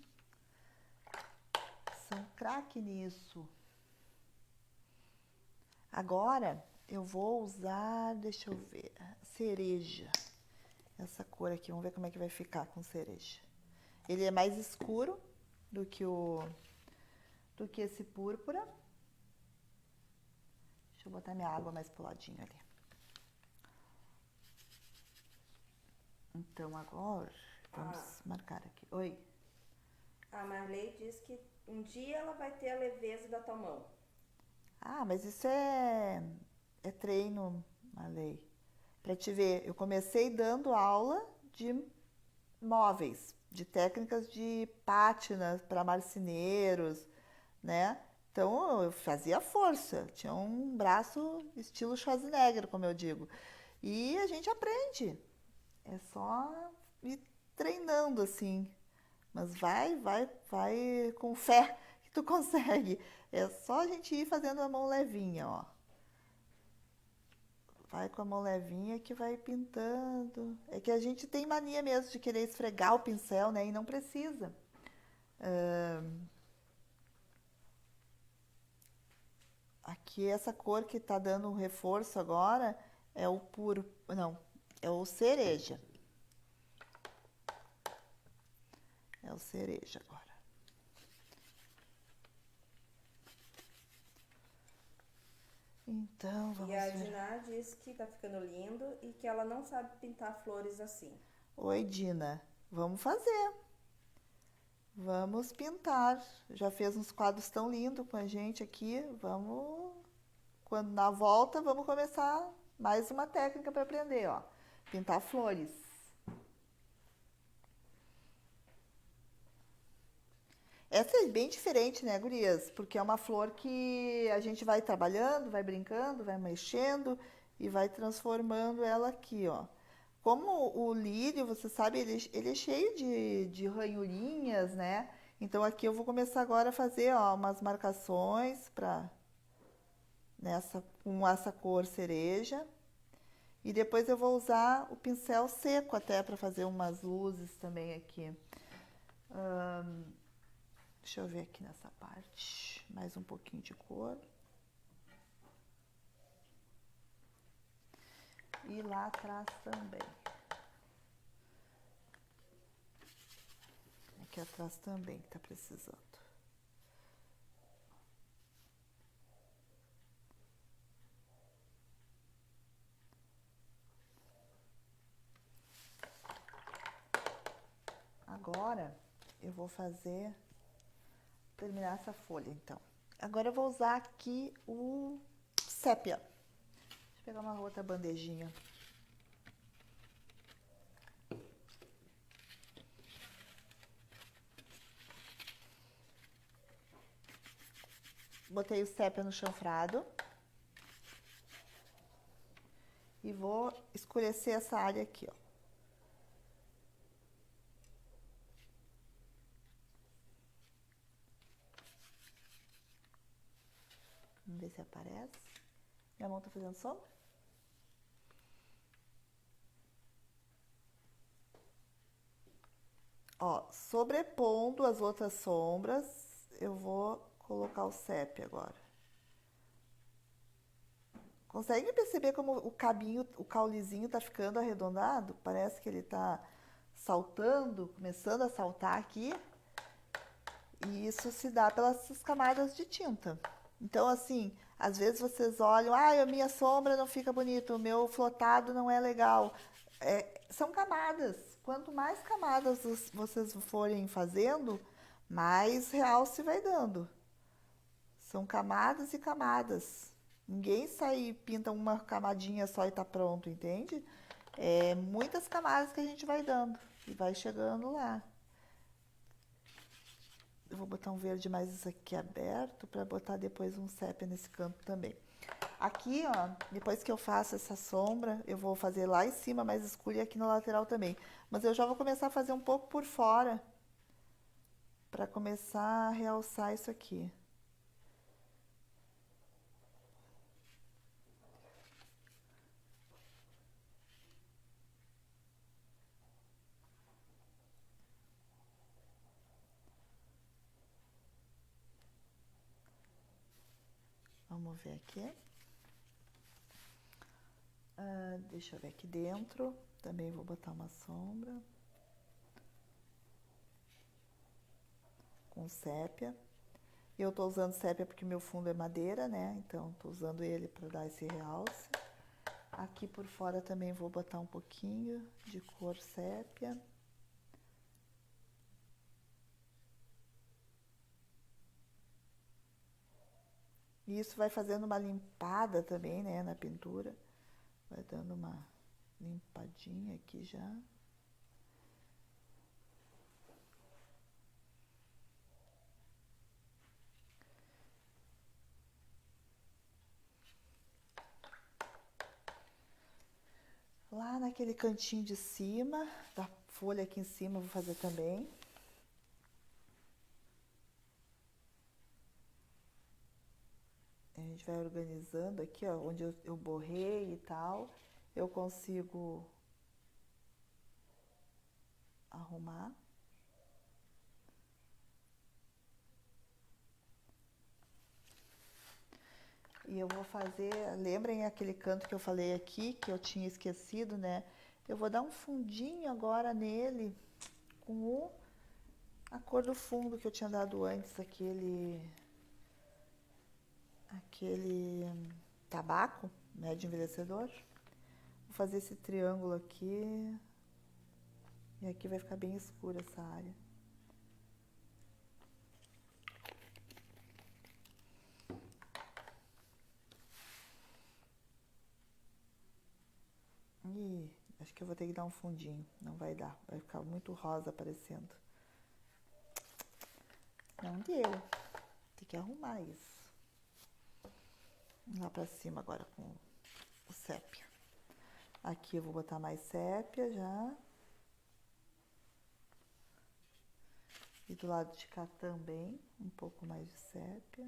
craque nisso. Agora eu vou usar, deixa eu ver, cereja. Essa cor aqui, vamos ver como é que vai ficar com cereja. Ele é mais escuro do que esse púrpura. eu vou botar minha água mais pro ladinho ali. Então agora, vamos marcar aqui. Oi. A Marley diz que um dia ela vai ter a leveza da tua mão. Ah, mas isso é treino, Marley. Pra te ver, eu comecei dando aula de móveis, de técnicas de pátinas para marceneiros, né? Então eu fazia força, tinha um braço estilo Schwarzenegger, como eu digo. E a gente aprende. É só ir treinando assim. Mas vai com fé que tu consegue. É só a gente ir fazendo a mão levinha, ó. Vai com a mão levinha que vai pintando. É que a gente tem mania mesmo de querer esfregar o pincel, né? E não precisa. Aqui essa cor que tá dando um reforço agora é o puro. Não, é o cereja. É o cereja agora. Então, vamos E a ver. Diná diz que tá ficando lindo e que ela não sabe pintar flores assim. Oi, Dina. Vamos fazer. Vamos pintar. Já fez uns quadros tão lindos com a gente aqui. Vamos. Quando na volta, vamos começar mais uma técnica para aprender, ó. Pintar flores. Essa é bem diferente, né, gurias? Porque é uma flor que a gente vai trabalhando, vai brincando, vai mexendo e vai transformando ela aqui, ó. Como o lírio, você sabe, ele é cheio de ranhurinhas, né? Então aqui eu vou começar agora a fazer, ó, umas marcações com essa cor cereja. E depois eu vou usar o pincel seco até para fazer umas luzes também aqui. Deixa eu ver aqui nessa parte. Mais um pouquinho de cor. E lá atrás também. Aqui atrás também que tá precisando. Agora eu vou terminar essa folha, então. Agora eu vou usar aqui o sépia. Deixa eu pegar uma outra bandejinha. Botei o sépia no chanfrado. E vou escurecer essa área aqui, ó. Vamos ver se aparece. Minha mão tá fazendo sombra? Ó, sobrepondo as outras sombras, eu vou colocar o sépia agora. Consegue perceber como o caulezinho tá ficando arredondado? Parece que ele tá saltando, começando a saltar aqui. E isso se dá pelas camadas de tinta. Então, assim, às vezes vocês olham, a minha sombra não fica bonita, o meu flotado não é legal. São camadas. Quanto mais camadas vocês forem fazendo, mais realce vai dando. São camadas e camadas. Ninguém sai e pinta uma camadinha só e tá pronto, entende? É muitas camadas que a gente vai dando e vai chegando lá. Eu vou botar um verde mais aqui aberto para botar depois um sépia nesse canto também. Aqui, ó, depois que eu faço essa sombra, eu vou fazer lá em cima mais escuro e aqui na lateral também. Mas eu já vou começar a fazer um pouco por fora para começar a realçar isso aqui. Vamos ver aqui. Deixa eu ver aqui dentro. Também vou botar uma sombra. Com sépia. Eu tô usando sépia porque meu fundo é madeira, né? Então tô usando ele para dar esse realce. Aqui por fora também vou botar um pouquinho de cor sépia. E isso vai fazendo uma limpada também, né, na pintura. Vai dando uma limpadinha aqui já. Lá naquele cantinho de cima, da folha aqui em cima, vou fazer também. A gente vai organizando aqui, ó, onde eu borrei e tal. Eu consigo arrumar. E eu vou fazer, lembrem aquele canto que eu falei aqui, que eu tinha esquecido, né? Eu vou dar um fundinho agora nele, com a cor do fundo que eu tinha dado antes, aquele tabaco, né, de envelhecedor. Vou fazer esse triângulo aqui, e aqui vai ficar bem escura essa área. Ih, acho que eu vou ter que dar um fundinho. Não vai dar. Vai ficar muito rosa aparecendo. Não deu. Tem que arrumar isso. Lá pra cima agora com o sépia. Aqui eu vou botar mais sépia já. E do lado de cá também, um pouco mais de sépia.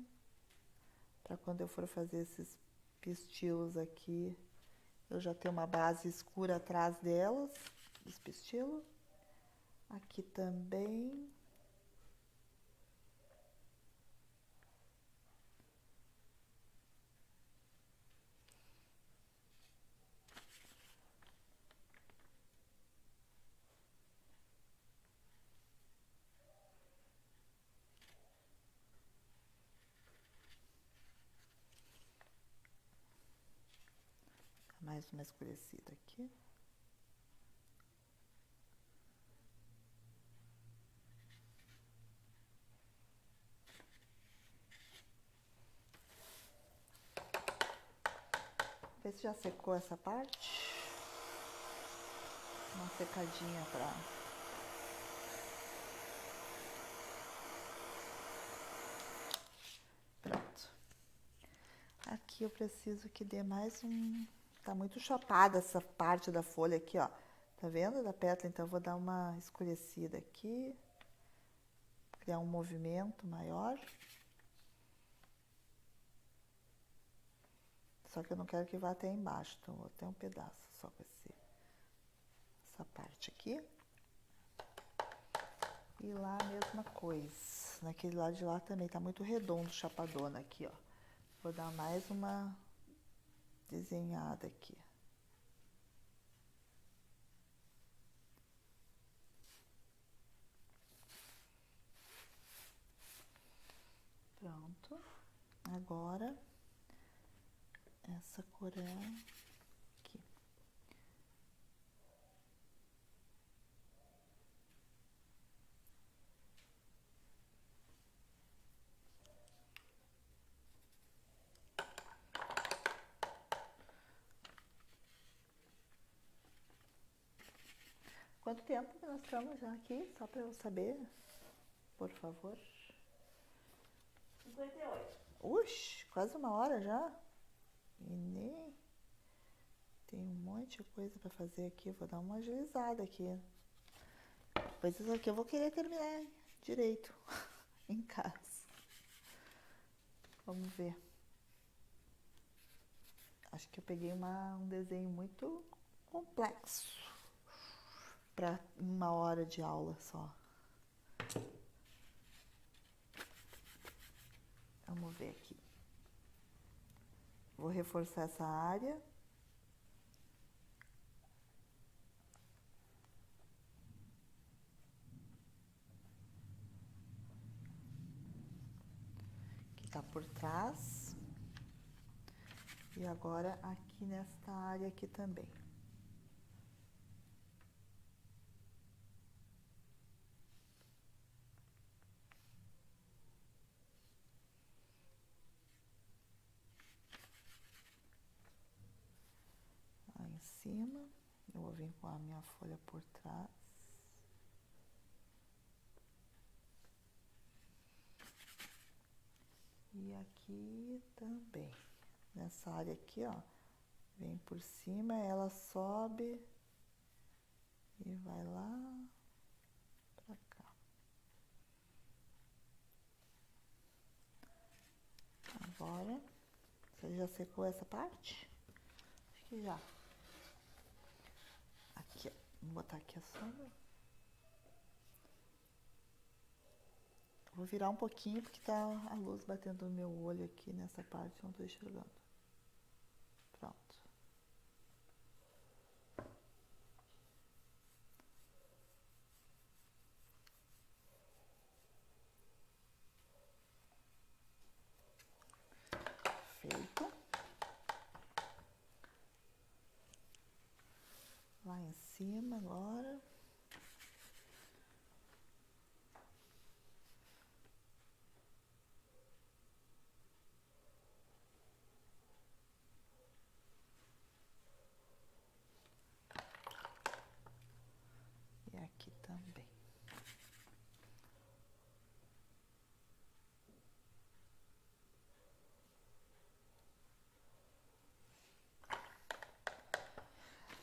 Pra quando eu for fazer esses pistilos aqui, eu já tenho uma base escura atrás delas, dos pistilos. Aqui também. Mais uma escurecida aqui. Vê se já secou essa parte. Uma secadinha pra... Pronto. Aqui eu preciso que dê mais um... Tá muito chapada essa parte da folha aqui, ó. Tá vendo da pétala? Então eu vou dar uma escurecida aqui. Criar um movimento maior. Só que eu não quero que vá até embaixo, então vou até um pedaço só com essa parte aqui. E lá a mesma coisa. Naquele lado de lá também tá muito redondo, chapadona aqui, ó. Vou dar mais uma desenhada aqui. Pronto. Agora, essa cor é aqui. Quanto tempo que nós estamos já aqui? Só para eu saber, por favor. 58. Uxi, quase uma hora já. E nem... Tem um monte de coisa para fazer aqui. Vou dar uma agilizada aqui. Depois isso aqui eu vou querer terminar direito em casa. Vamos ver. Acho que eu peguei um desenho muito complexo para uma hora de aula só. Vamos ver aqui. Vou reforçar essa área. E agora aqui nesta área aqui também. Lá em cima, eu vou vir com a minha folha por trás. E aqui também, nessa área aqui, ó, vem por cima, ela sobe e vai lá pra cá. Agora, você já secou essa parte? Acho que já. Aqui, ó, vou botar aqui a sombra. Vou virar um pouquinho porque tá a luz batendo no meu olho aqui nessa parte, eu não tô enxergando. Pronto. Feito. Lá em cima agora. E aqui também.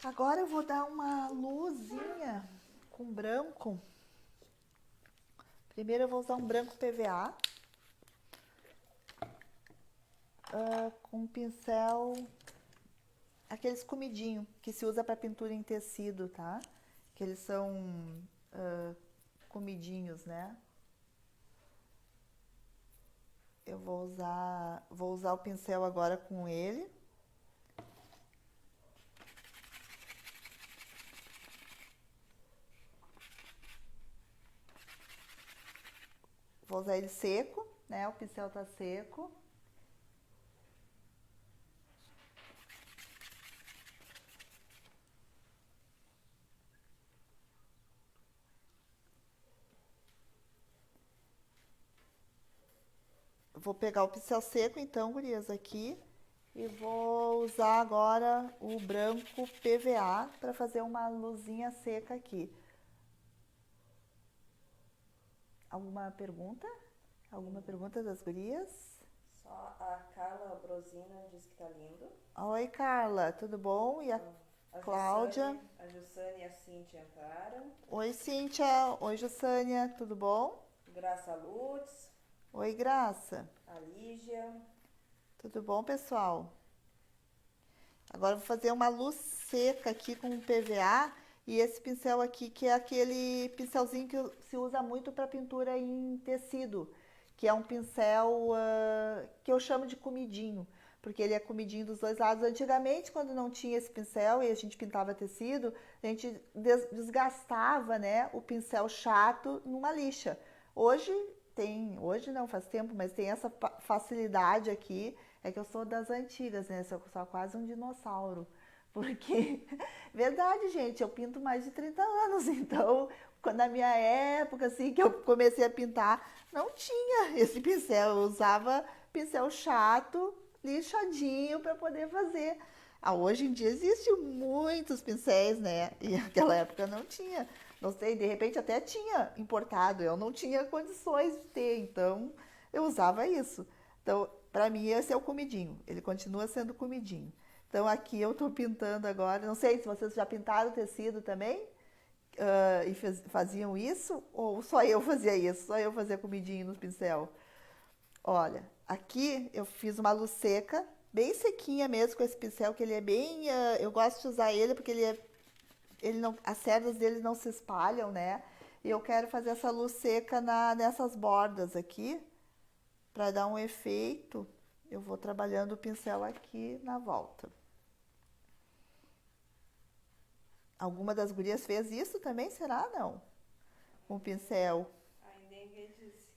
Agora eu vou dar uma luzinha com branco. Primeiro eu vou usar um branco PVA. Com um pincel, aqueles comidinho que se usa para pintura em tecido, tá? Que eles são comidinhos, né? Eu vou usar o pincel agora com ele. Vou usar ele seco, né? O pincel tá seco. Vou pegar o pincel seco, então, gurias, aqui. E vou usar agora o branco PVA para fazer uma luzinha seca aqui. Alguma pergunta? Alguma pergunta das gurias? Só a Carla Brosina diz que tá lindo. Oi, Carla, tudo bom? E a Cláudia? A Jussane e a Cíntia entraram. Oi, Cíntia. Oi, Jussânia, tudo bom? Graça Lutz. Oi, Graça. A Lígia. Tudo bom, pessoal? Agora eu vou fazer uma luz seca aqui com o PVA e esse pincel aqui, que é aquele pincelzinho que se usa muito para pintura em tecido, que é um pincel que eu chamo de comidinho, porque ele é comidinho dos dois lados. Antigamente, quando não tinha esse pincel e a gente pintava tecido, a gente desgastava, né, o pincel chato numa lixa. Hoje não faz tempo, mas tem essa facilidade aqui. É que eu sou das antigas, né? Eu sou quase um dinossauro. Porque, verdade, gente, eu pinto mais de 30 anos. Então, na minha época, assim, que eu comecei a pintar, não tinha esse pincel. Eu usava pincel chato, lixadinho para poder fazer. Hoje em dia existem muitos pincéis, né? E naquela época não tinha. Não sei, de repente até tinha importado. Eu não tinha condições de ter, então eu usava isso. Então, para mim, esse é o comidinho. Ele continua sendo comidinho. Então, aqui eu estou pintando agora. Não sei se vocês já pintaram tecido também e faziam isso, ou só eu fazia isso, só eu fazia comidinho no pincel. Olha, aqui eu fiz uma luz seca, bem sequinha mesmo com esse pincel, que ele é bem... eu gosto de usar ele porque as cerdas dele não se espalham, né? E eu quero fazer essa luz seca nessas bordas aqui. Para dar um efeito, eu vou trabalhando o pincel aqui na volta. Alguma das gurias fez isso também, será? Não? Com o pincel. Ainda ninguém disse.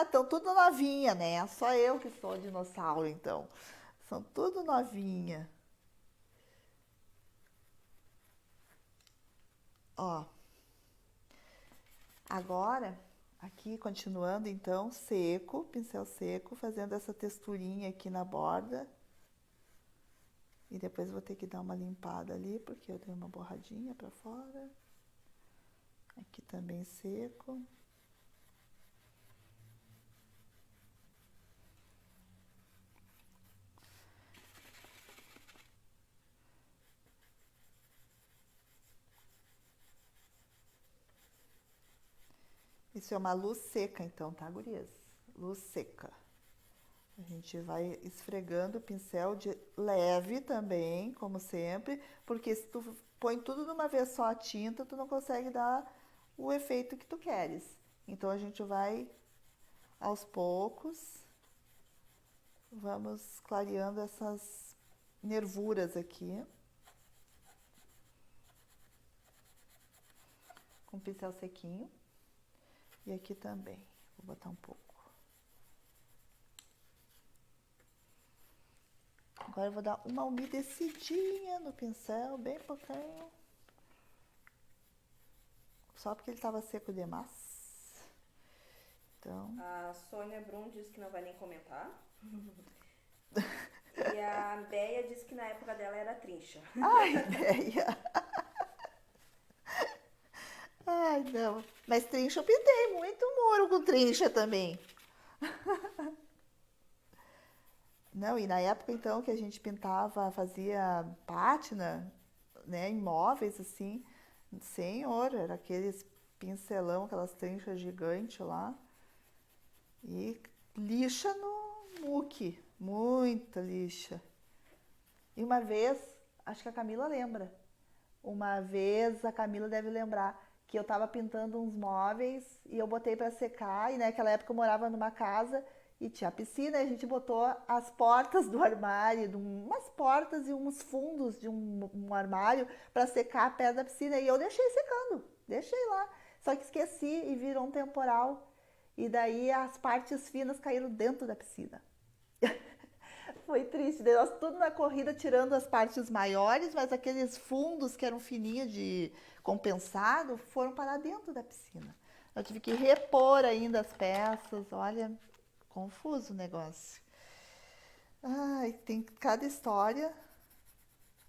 Estão tudo novinha, né? Só eu que sou dinossauro, então. São tudo novinha. Ó, agora, aqui continuando então, seco, pincel seco, fazendo essa texturinha aqui na borda. E depois vou ter que dar uma limpada ali, porque eu dei uma borradinha pra fora. Aqui também seco. Isso é uma luz seca, então, tá, gurias? Luz seca. A gente vai esfregando o pincel de leve também, como sempre, porque se tu põe tudo de uma vez só a tinta, tu não consegue dar o efeito que tu queres. Então, a gente vai, aos poucos, vamos clareando essas nervuras aqui. Com o pincel sequinho. E aqui também. Vou botar um pouco. Agora eu vou dar uma umedecidinha no pincel, bem pouquinho. Só porque ele estava seco demais. Então... A Sônia Brum disse que não vai nem comentar. E a Béia disse que na época dela era trincha. Ai, Béia! Ai, não. Mas trincha eu pintei muito muro com trincha também. Não, e na época então que a gente pintava, fazia pátina, né, em móveis assim, senhor, era aqueles pincelão, aquelas trinchas gigantes lá. E lixa no muque, muita lixa. E uma vez, acho que a Camila lembra, uma vez a Camila deve lembrar que eu tava pintando uns móveis e eu botei para secar, e naquela época eu morava numa casa e tinha a piscina, e a gente botou as portas do armário, umas portas e uns fundos de um armário para secar perto da piscina, e eu deixei secando, deixei lá. Só que esqueci e virou um temporal. E daí as partes finas caíram dentro da piscina. Foi triste, daí nós tudo na corrida tirando as partes maiores, mas aqueles fundos que eram fininhos de compensado foram parar dentro da piscina. Eu tive que repor ainda as peças, olha, confuso o negócio. Ai, tem cada história.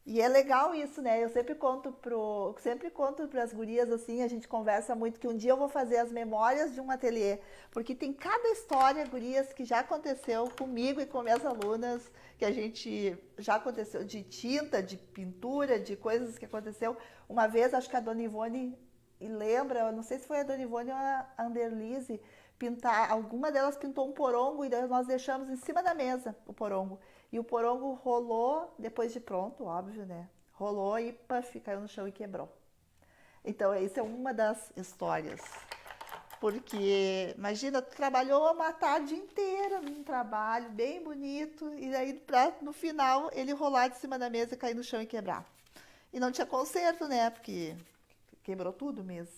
E é legal isso, né? Eu sempre conto para as gurias assim, a gente conversa muito que um dia eu vou fazer as memórias de um ateliê, porque tem cada história, gurias, que já aconteceu comigo e com minhas alunas, que a gente já aconteceu de tinta, de pintura, de coisas que aconteceu. Uma vez, acho que a Dona Ivone lembra, eu não sei se foi a Dona Ivone ou a Anderlise, alguma delas pintou um porongo e daí nós deixamos em cima da mesa o porongo. E o porongo rolou, depois de pronto, óbvio, né? Rolou e puff, caiu no chão e quebrou. Então, isso é uma das histórias. Porque, imagina, tu trabalhou uma tarde inteira num trabalho bem bonito, e aí no final ele rolar de cima da mesa, cair no chão e quebrar. E não tinha conserto, né? Porque quebrou tudo mesmo.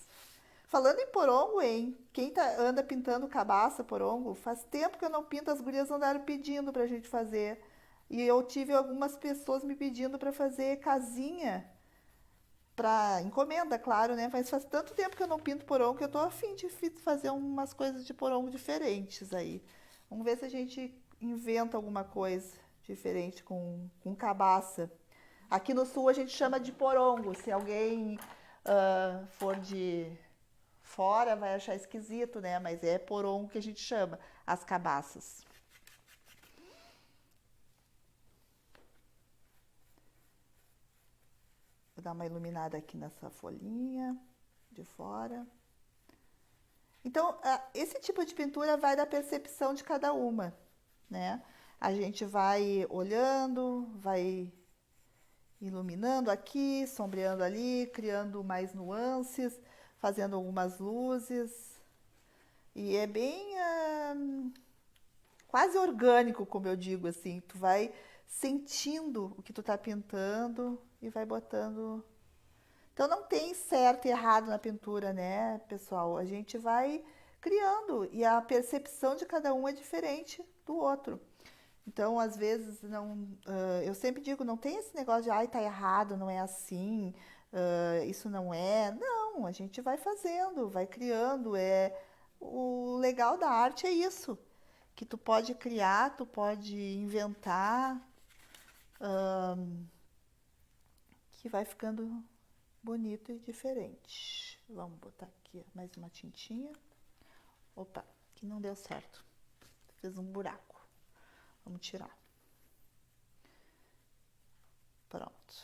Falando em porongo, hein? Quem anda pintando cabaça, porongo, faz tempo que eu não pinto, as gurias andaram pedindo pra gente fazer. E eu tive algumas pessoas me pedindo para fazer casinha, para encomenda, claro, né? Mas faz tanto tempo que eu não pinto porongo que eu tô a fim de fazer umas coisas de porongo diferentes aí. Vamos ver se a gente inventa alguma coisa diferente com cabaça. Aqui no sul a gente chama de porongo. Se alguém for de fora vai achar esquisito, né? Mas é porongo que a gente chama, as cabaças. Vou dar uma iluminada aqui nessa folhinha de fora. Então, esse tipo de pintura vai da percepção de cada uma, né? A gente vai olhando, vai iluminando aqui, sombreando ali, criando mais nuances, fazendo algumas luzes. E é bem quase orgânico, como eu digo, assim. Tu vai sentindo o que tu tá pintando e vai botando. Então não tem certo e errado na pintura, né, pessoal? A gente vai criando e a percepção de cada um é diferente do outro. Então, às vezes, não, eu sempre digo, não tem esse negócio de, ai, tá errado, não é assim, isso não é. Não, a gente vai fazendo, vai criando. O legal da arte é isso, que tu pode criar, tu pode inventar, que vai ficando bonito e diferente. Vamos botar aqui mais uma tintinha. Opa, que não deu certo. Fez um buraco. Vamos tirar. Pronto.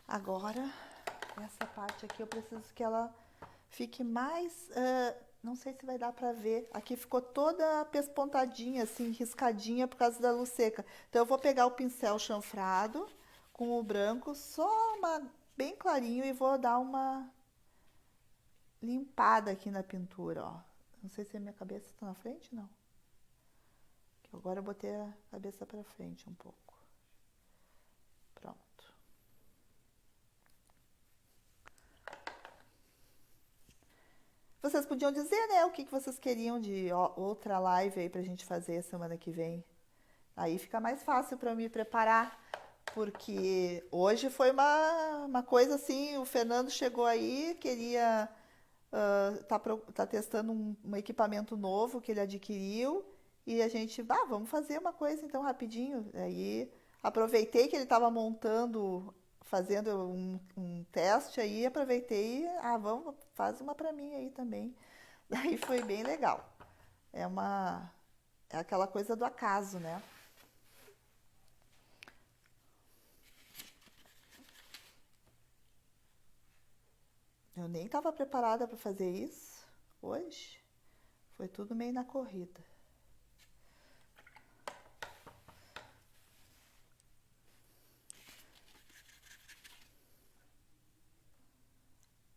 Agora, essa parte aqui eu preciso que ela fique mais... não sei se vai dar pra ver. Aqui ficou toda pespontadinha, assim, riscadinha por causa da luz seca. Então, eu vou pegar o pincel chanfrado com o branco, só bem clarinho, e vou dar uma limpada aqui na pintura, ó. Não sei se a minha cabeça está na frente, não. Agora eu botei a cabeça para frente um pouco. Pronto. Vocês podiam dizer, né, o que vocês queriam de outra live aí pra gente fazer semana que vem. Aí fica mais fácil para eu me preparar, porque hoje foi uma coisa assim, o Fernando chegou aí, queria tá testando um equipamento novo que ele adquiriu e a gente, vamos fazer uma coisa então rapidinho. Aí aproveitei que ele estava montando, fazendo um teste aí, aproveitei, vamos, faz uma para mim aí também. Daí foi bem legal. É aquela coisa do acaso, né? Eu nem estava preparada para fazer isso hoje. Foi tudo meio na corrida.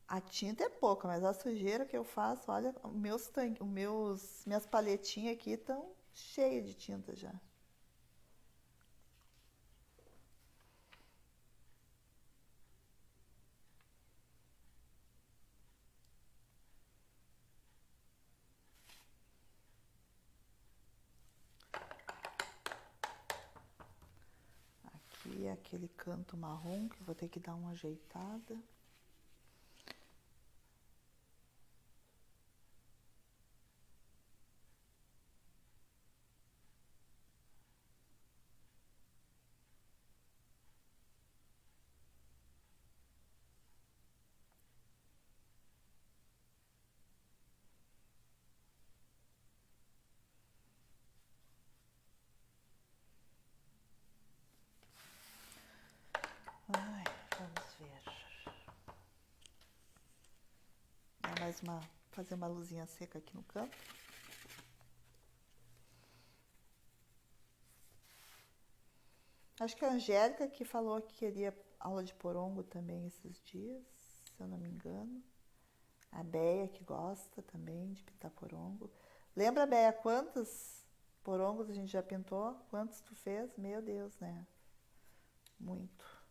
A tinta é pouca, mas a sujeira que eu faço, olha, minhas paletinhas aqui estão cheias de tinta já. Aqui é aquele canto marrom que eu vou ter que dar uma ajeitada. Ai, vamos ver. Fazer uma luzinha seca aqui no canto. Acho que a Angélica que falou que queria aula de porongo também esses dias, se eu não me engano. A Béia que gosta também de pintar porongo. Lembra, Béia, quantos porongos a gente já pintou? Quantos tu fez? Meu Deus, né? Muito.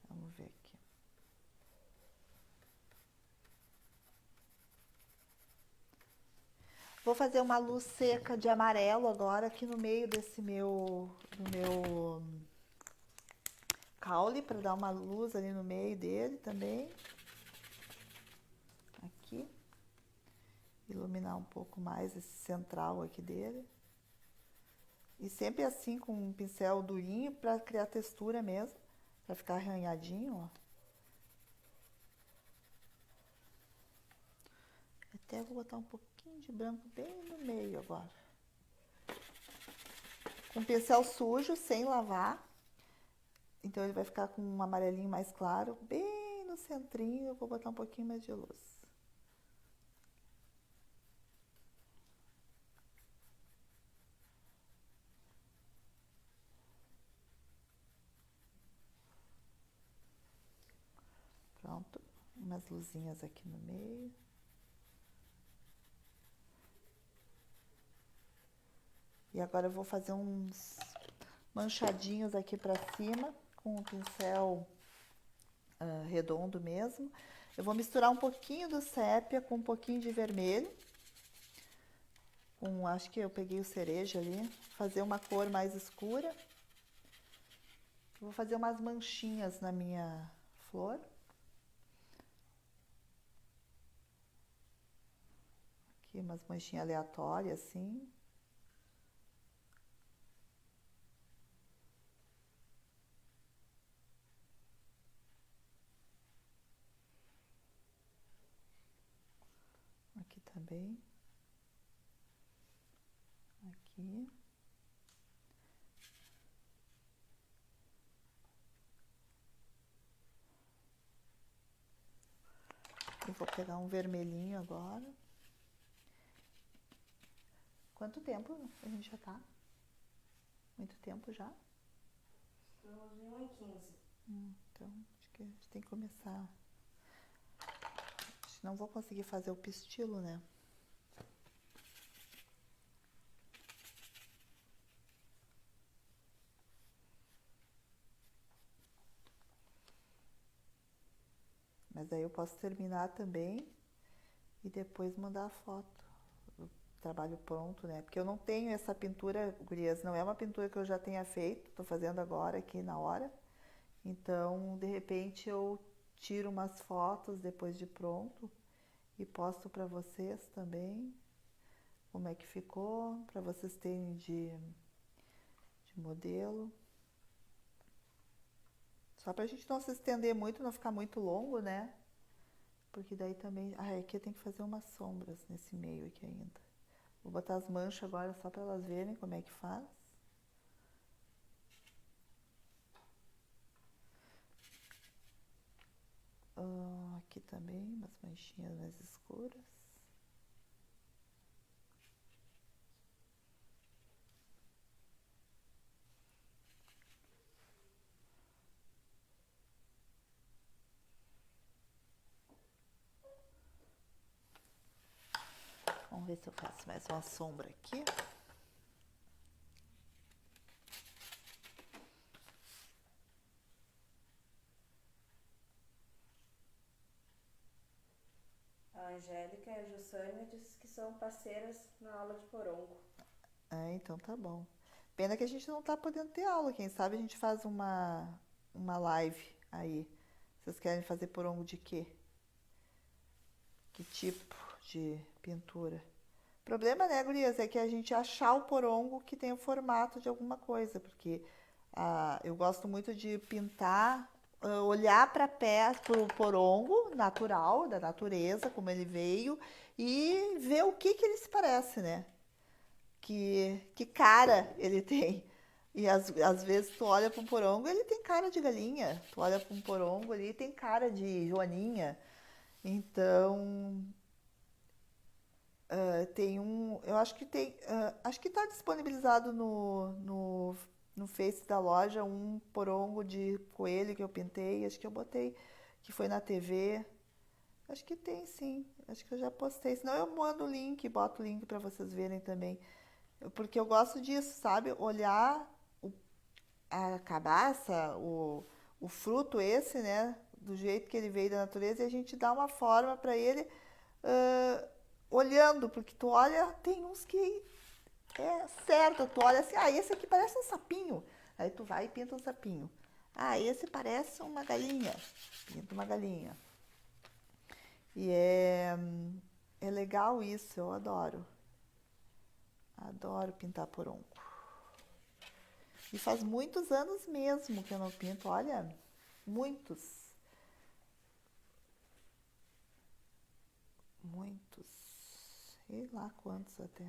Vamos ver aqui. Vou fazer uma luz seca de amarelo agora aqui no meio do meu caule, para dar uma luz ali no meio dele também. Aqui. Iluminar um pouco mais esse central aqui dele. E sempre assim com um pincel durinho para criar textura mesmo, para ficar arranhadinho, ó. Até vou botar um pouquinho de branco bem no meio agora. Com pincel sujo, sem lavar. Então ele vai ficar com um amarelinho mais claro, bem no centrinho. Eu vou botar um pouquinho mais de luz. Pronto, umas luzinhas aqui no meio. E agora eu vou fazer uns manchadinhos aqui pra cima, com o pincel redondo mesmo. Eu vou misturar um pouquinho do sépia com um pouquinho de vermelho. acho que eu peguei o cereja ali, fazer uma cor mais escura. Vou fazer umas manchinhas na minha flor. Aqui umas manchinhas aleatórias, assim. Aqui também. Aqui. Eu vou pegar um vermelhinho agora. Quanto tempo a gente já tá? Muito tempo já? Estamos em 1h15. Então, acho que a gente tem que começar. Acho que não vou conseguir fazer o pistilo, né? Mas aí eu posso terminar também e depois mandar a foto. O trabalho pronto, né? Porque eu não tenho essa pintura, gurias, não é uma pintura que eu já tenha feito, tô fazendo agora aqui na hora. Então, de repente, eu tiro umas fotos depois de pronto e posto para vocês também como é que ficou, para vocês terem de modelo. Só pra gente não se estender muito, não ficar muito longo, né? Porque daí também... Ah, aqui eu tenho que fazer umas sombras nesse meio aqui ainda. Vou botar as manchas agora só para elas verem como é que faz. Aqui também, umas manchinhas mais escuras. Vamos ver se eu faço mais uma sombra aqui. A Angélica e a Jussânia dizem que são parceiras na aula de porongo. Então tá bom. Pena que a gente não tá podendo ter aula. Quem sabe a gente faz uma live aí. Vocês querem fazer porongo de quê? Que tipo de pintura? O problema, né, gurias, é que a gente achar o porongo que tem o formato de alguma coisa, porque eu gosto muito de pintar, olhar para o porongo natural, da natureza, como ele veio, e ver o que ele se parece, né? Que cara ele tem. E às vezes tu olha para um porongo, ele tem cara de galinha. Tu olha para um porongo, ele tem cara de joaninha. Então, tem eu acho que tem, acho que está disponibilizado no Face da loja um porongo de coelho que eu pintei, acho que eu botei, que foi na TV. Acho que tem sim, acho que eu já postei. Senão eu mando o link, boto o link para vocês verem também. Porque eu gosto disso, sabe? Olhar a cabaça, o fruto esse, né? Do jeito que ele veio da natureza e a gente dá uma forma para ele olhando, porque tu olha, tem uns que é certo, tu olha assim, esse aqui parece um sapinho. Aí tu vai e pinta um sapinho. Esse parece uma galinha. Pinta uma galinha. E é legal isso, eu adoro. Adoro pintar porongo. E faz muitos anos mesmo que eu não pinto, olha, muitos. Muitos. Sei lá quantos até.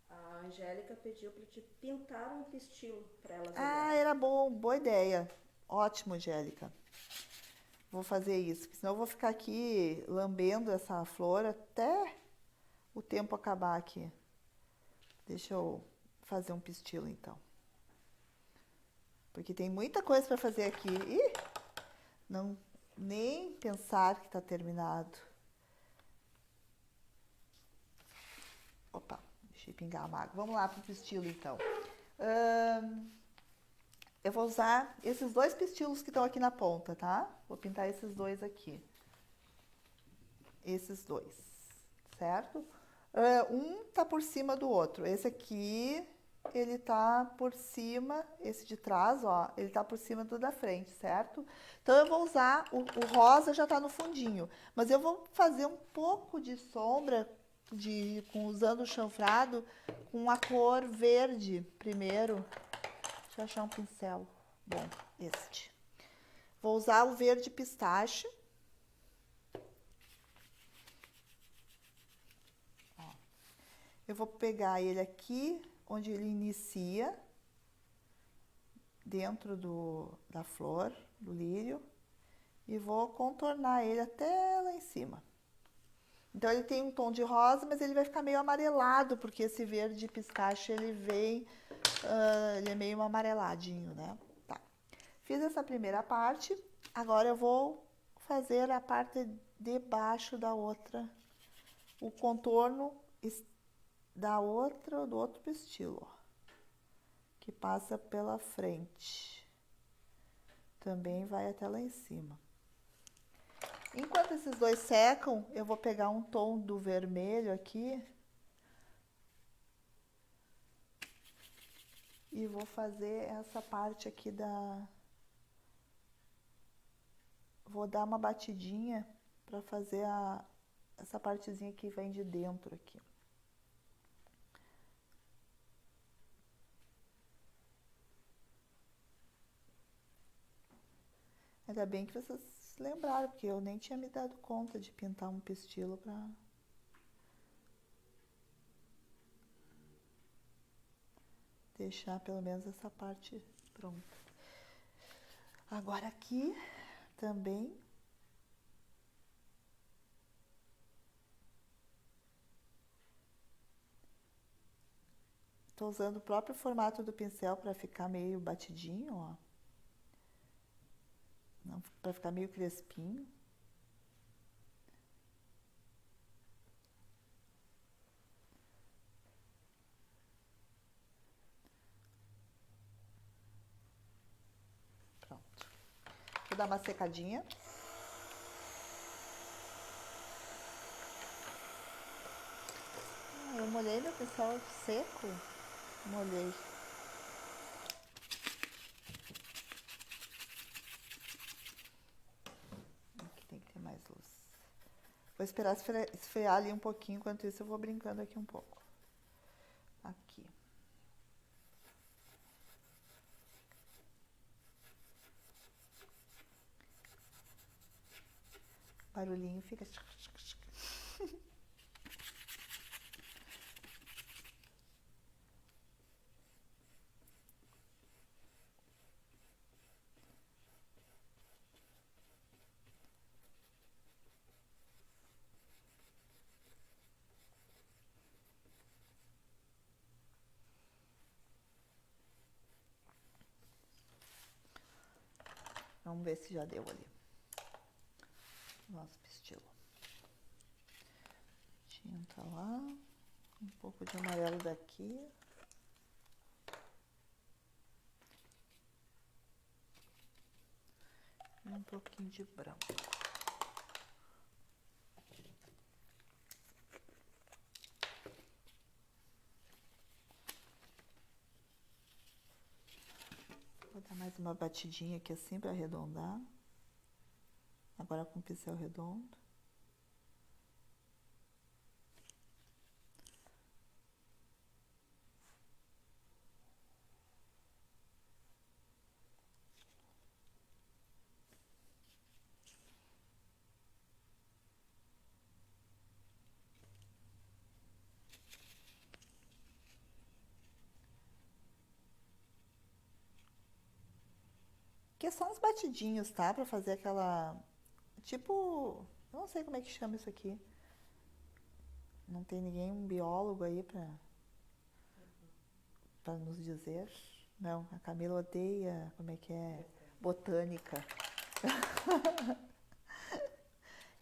A Angélica pediu para te pintar um pistilo para elas olharem. Era bom, boa ideia. Ótimo, Angélica. Vou fazer isso, porque senão eu vou ficar aqui lambendo essa flor até o tempo acabar aqui. Deixa eu fazer um pistilo, então. Porque tem muita coisa para fazer aqui. Não, nem pensar que está terminado. Opa, deixei pingar uma água. Vamos lá para o pistilo, então. Eu vou usar esses dois pistilos que estão aqui na ponta, tá? Vou pintar esses dois aqui. Esses dois, certo? Um tá por cima do outro. Esse aqui, ele tá por cima, esse de trás, ó, ele tá por cima do da frente, certo? Então eu vou usar, o rosa já tá no fundinho, mas eu vou fazer um pouco de sombra usando o chanfrado com a cor verde primeiro. Deixa eu achar um pincel bom, este. Vou usar o verde pistache. Eu vou pegar ele aqui, onde ele inicia, dentro da flor, do lírio, e vou contornar ele até lá em cima. Então, ele tem um tom de rosa, mas ele vai ficar meio amarelado, porque esse verde pistache, ele vem, ele é meio amareladinho, né? Tá. Fiz essa primeira parte, agora eu vou fazer a parte de baixo da outra, o contorno do outro pistilo, ó, que passa pela frente. Também vai até lá em cima. Enquanto esses dois secam, eu vou pegar um tom do vermelho aqui e vou fazer essa parte aqui Vou dar uma batidinha para fazer essa partezinha que vem de dentro aqui. Ainda bem que vocês lembraram, porque eu nem tinha me dado conta de pintar um pistilo para deixar pelo menos essa parte pronta. Agora aqui também estou usando o próprio formato do pincel para ficar meio batidinho, ó. Não, para ficar meio crespinho. Pronto. Vou dar uma secadinha. Eu molhei meu pincel seco. Molhei. Aqui tem que ter mais luz. Vou esperar esfriar ali um pouquinho, enquanto isso eu vou brincando aqui um pouco. Aqui. O barulhinho fica... Vamos ver se já deu ali. Nosso pistilo. Tinta lá. Um pouco de amarelo daqui. E um pouquinho de branco. Vou dar mais uma batidinha aqui assim para arredondar. Agora com o pincel redondo. Que é só uns batidinhos, tá? Pra fazer aquela... Tipo... Eu não sei como é que chama isso aqui. Não tem ninguém, um biólogo aí pra nos dizer. Não, a Camila odeia... Como é que é? Botânica.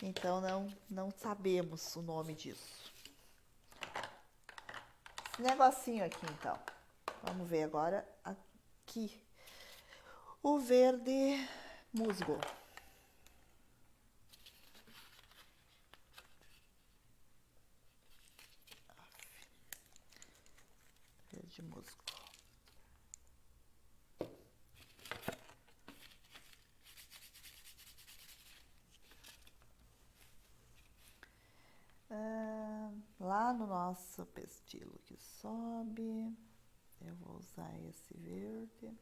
Então, não sabemos o nome disso. Esse negocinho aqui, então. Vamos ver agora aqui. O verde musgo. de musgo. Lá no nosso pestilo que sobe, eu vou usar esse verde.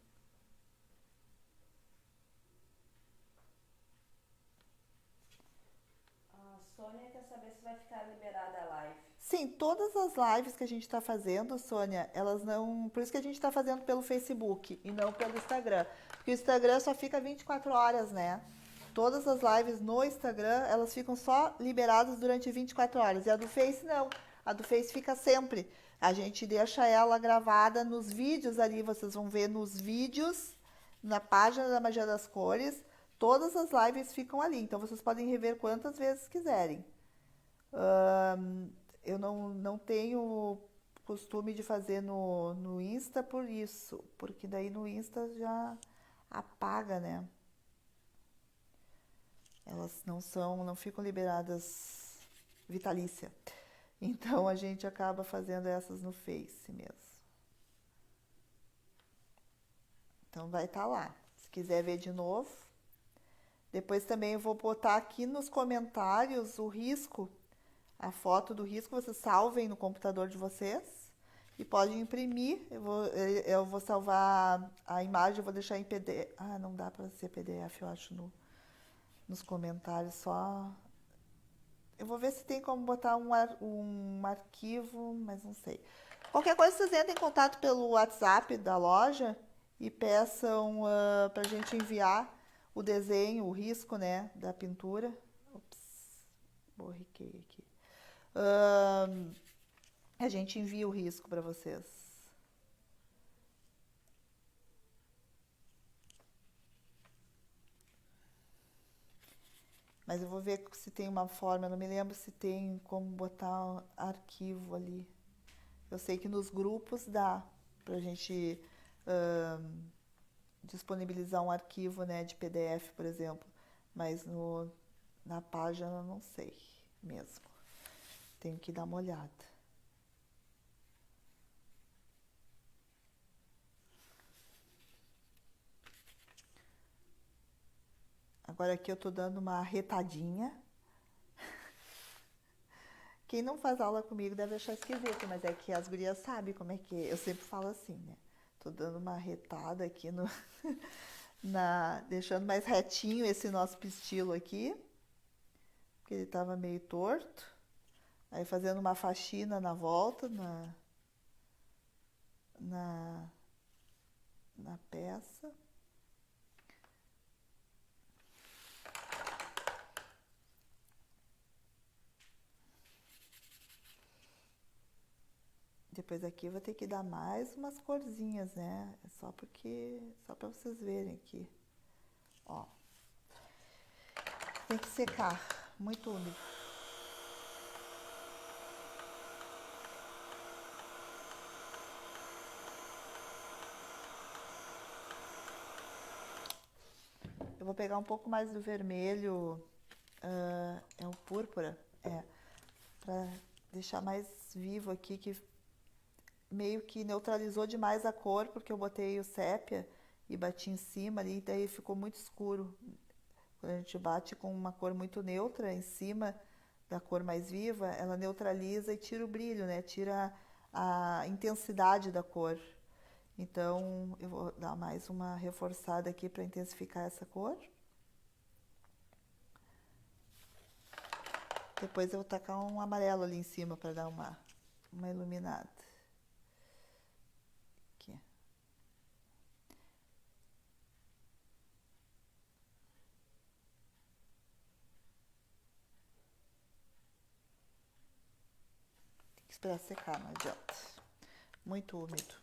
A Sônia quer saber se vai ficar liberada a live. Sim, todas as lives que a gente está fazendo, Sônia, elas não... Por isso que a gente está fazendo pelo Facebook e não pelo Instagram. Porque o Instagram só fica 24 horas, né? Todas as lives no Instagram, elas ficam só liberadas durante 24 horas. E a do Face, não. A do Face fica sempre. A gente deixa ela gravada nos vídeos ali. Vocês vão ver nos vídeos, na página da Magia das Cores. Todas as lives ficam ali. Então, vocês podem rever quantas vezes quiserem. Eu não tenho costume de fazer no Insta por isso. Porque daí no Insta já apaga, né? Elas não ficam liberadas vitalícia. Então a gente acaba fazendo essas no Face mesmo. Então vai estar lá. Se quiser ver de novo. Depois também eu vou botar aqui nos comentários o risco, a foto do risco, vocês salvem no computador de vocês e podem imprimir. Eu vou salvar a imagem, eu vou deixar em PDF. Ah, não dá para ser PDF, eu acho, nos comentários só. Eu vou ver se tem como botar um arquivo, mas não sei. Qualquer coisa, vocês entrem em contato pelo WhatsApp da loja e peçam para a gente enviar o desenho, o risco, né, da pintura. Ops, borriquei aqui. A gente envia o risco para vocês. Mas eu vou ver se tem uma forma, eu não me lembro se tem como botar arquivo ali. Eu sei que nos grupos dá pra gente disponibilizar um arquivo, né, de PDF, por exemplo. Mas na página eu não sei mesmo. Tenho que dar uma olhada. Agora aqui eu tô dando uma retadinha. Quem não faz aula comigo deve achar esquisito, mas é que as gurias sabem como é que é. Eu sempre falo assim, né? Tô dando uma retada aqui deixando mais retinho esse nosso pistilo aqui, porque ele tava meio torto. Aí fazendo uma faxina na volta, na peça. Depois aqui eu vou ter que dar mais umas corzinhas, né? É só para vocês verem aqui. Ó. Tem que secar, muito úmido. Eu vou pegar um pouco mais do vermelho, é o púrpura, para deixar mais vivo aqui, que meio que neutralizou demais a cor, porque eu botei o sépia e bati em cima ali, daí ficou muito escuro. Quando a gente bate com uma cor muito neutra em cima da cor mais viva, ela neutraliza e tira o brilho, né? Tira a intensidade da cor. Então, eu vou dar mais uma reforçada aqui para intensificar essa cor. Depois eu vou tacar um amarelo ali em cima para dar uma iluminada. Aqui. Tem que esperar secar, não adianta. Muito úmido.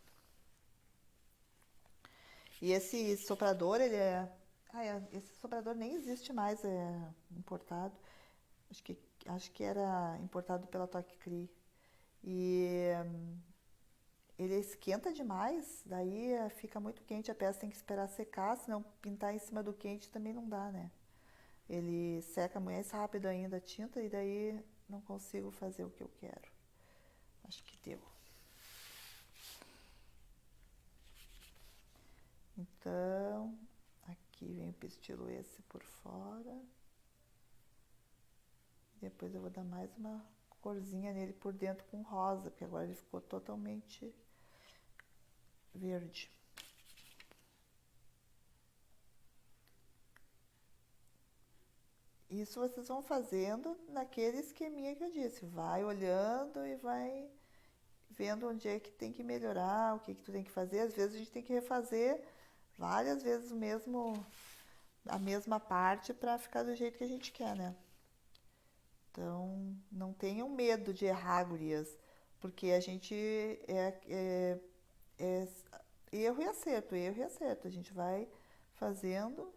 E esse soprador, ele é... esse soprador nem existe mais, é importado. Acho que era importado pela Toque Cri. E ele esquenta demais, daí fica muito quente, a peça tem que esperar secar, senão pintar em cima do quente também não dá, né? Ele seca mais rápido ainda a tinta e daí não consigo fazer o que eu quero. Acho que deu. Então, aqui vem o pistilo esse por fora. Depois eu vou dar mais uma corzinha nele por dentro com rosa, porque agora ele ficou totalmente verde. Isso vocês vão fazendo naquele esqueminha que eu disse. Vai olhando e vai vendo onde é que tem que melhorar, o que que tu tem que fazer. Às vezes a gente tem que refazer várias vezes a mesma parte para ficar do jeito que a gente quer, né? Então, não tenham medo de errar, gurias, porque a gente é erro e acerto, erro e acerto. A gente vai fazendo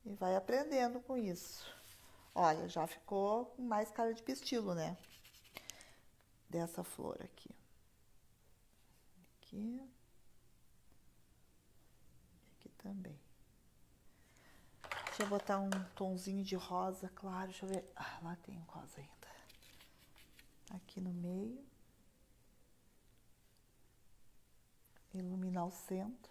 e vai aprendendo com isso. Olha, já ficou com mais cara de pistilo, né? Dessa flor aqui. Aqui. Aqui também. Deixa eu botar um tonzinho de rosa claro. Deixa eu ver. Ah, lá tem um rosa ainda. Aqui no meio. Iluminar o centro.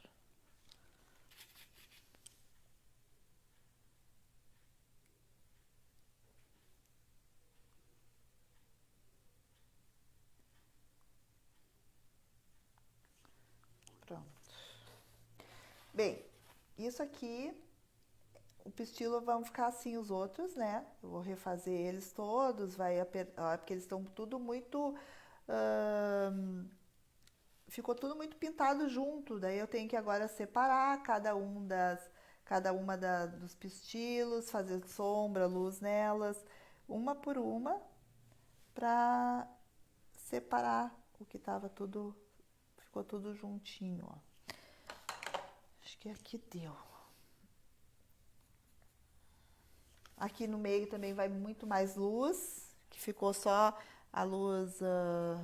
Pronto. Bem, isso aqui, o pistilo vão ficar assim os outros, né? Eu vou refazer eles todos, porque eles estão tudo muito... ficou tudo muito pintado junto, daí eu tenho que agora separar cada uma dos pistilos, fazer sombra, luz nelas, uma por uma, pra separar o que tava tudo, ficou tudo juntinho, ó. Acho que aqui deu. Aqui no meio também vai muito mais luz, que ficou só a luz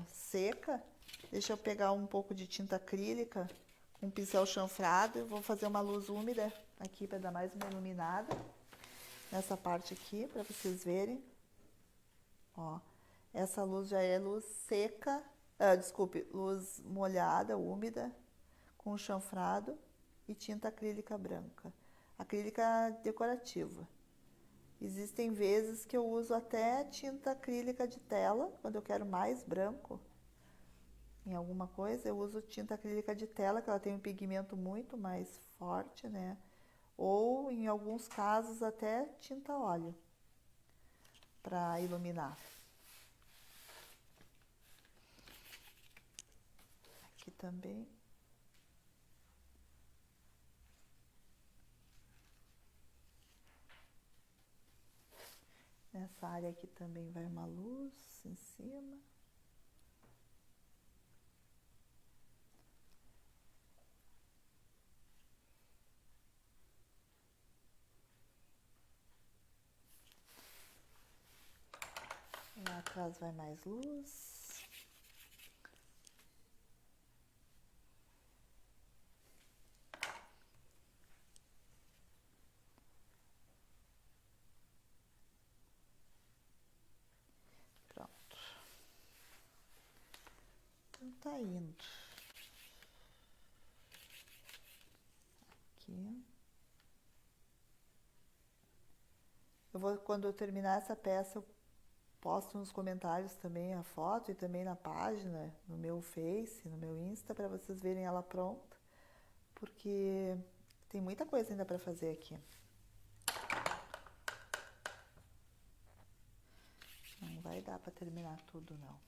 seca. Deixa eu pegar um pouco de tinta acrílica com um pincel chanfrado. Eu vou fazer uma luz úmida aqui para dar mais uma iluminada. Nessa parte aqui, para vocês verem. Ó, essa luz já é luz seca, luz molhada, úmida, com chanfrado e tinta acrílica branca. Acrílica decorativa. Existem vezes que eu uso até tinta acrílica de tela, quando eu quero mais branco em alguma coisa, eu uso tinta acrílica de tela, que ela tem um pigmento muito mais forte, né? Ou, em alguns casos, até tinta óleo para iluminar. Aqui também. Nessa área aqui também vai uma luz em cima. Lá atrás vai mais luz. Pronto. Então tá indo. Aqui. Quando eu terminar essa peça, eu posto nos comentários também a foto e também na página, no meu Face, no meu Insta, para vocês verem ela pronta, porque tem muita coisa ainda para fazer aqui. Não vai dar para terminar tudo, não.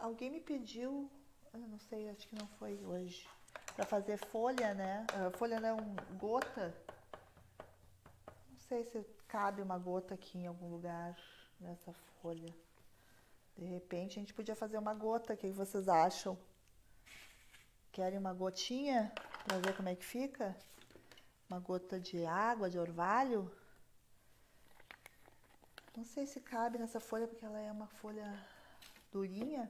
Alguém me pediu, eu não sei, acho que não foi hoje, para fazer folha, né? Folha não, gota. Não sei se cabe uma gota aqui em algum lugar. nessa folha. De repente a gente podia fazer uma gota, o que vocês acham? Querem uma gotinha para ver como é que fica? Uma gota de água, de orvalho? Não sei se cabe nessa folha porque ela é uma folha durinha.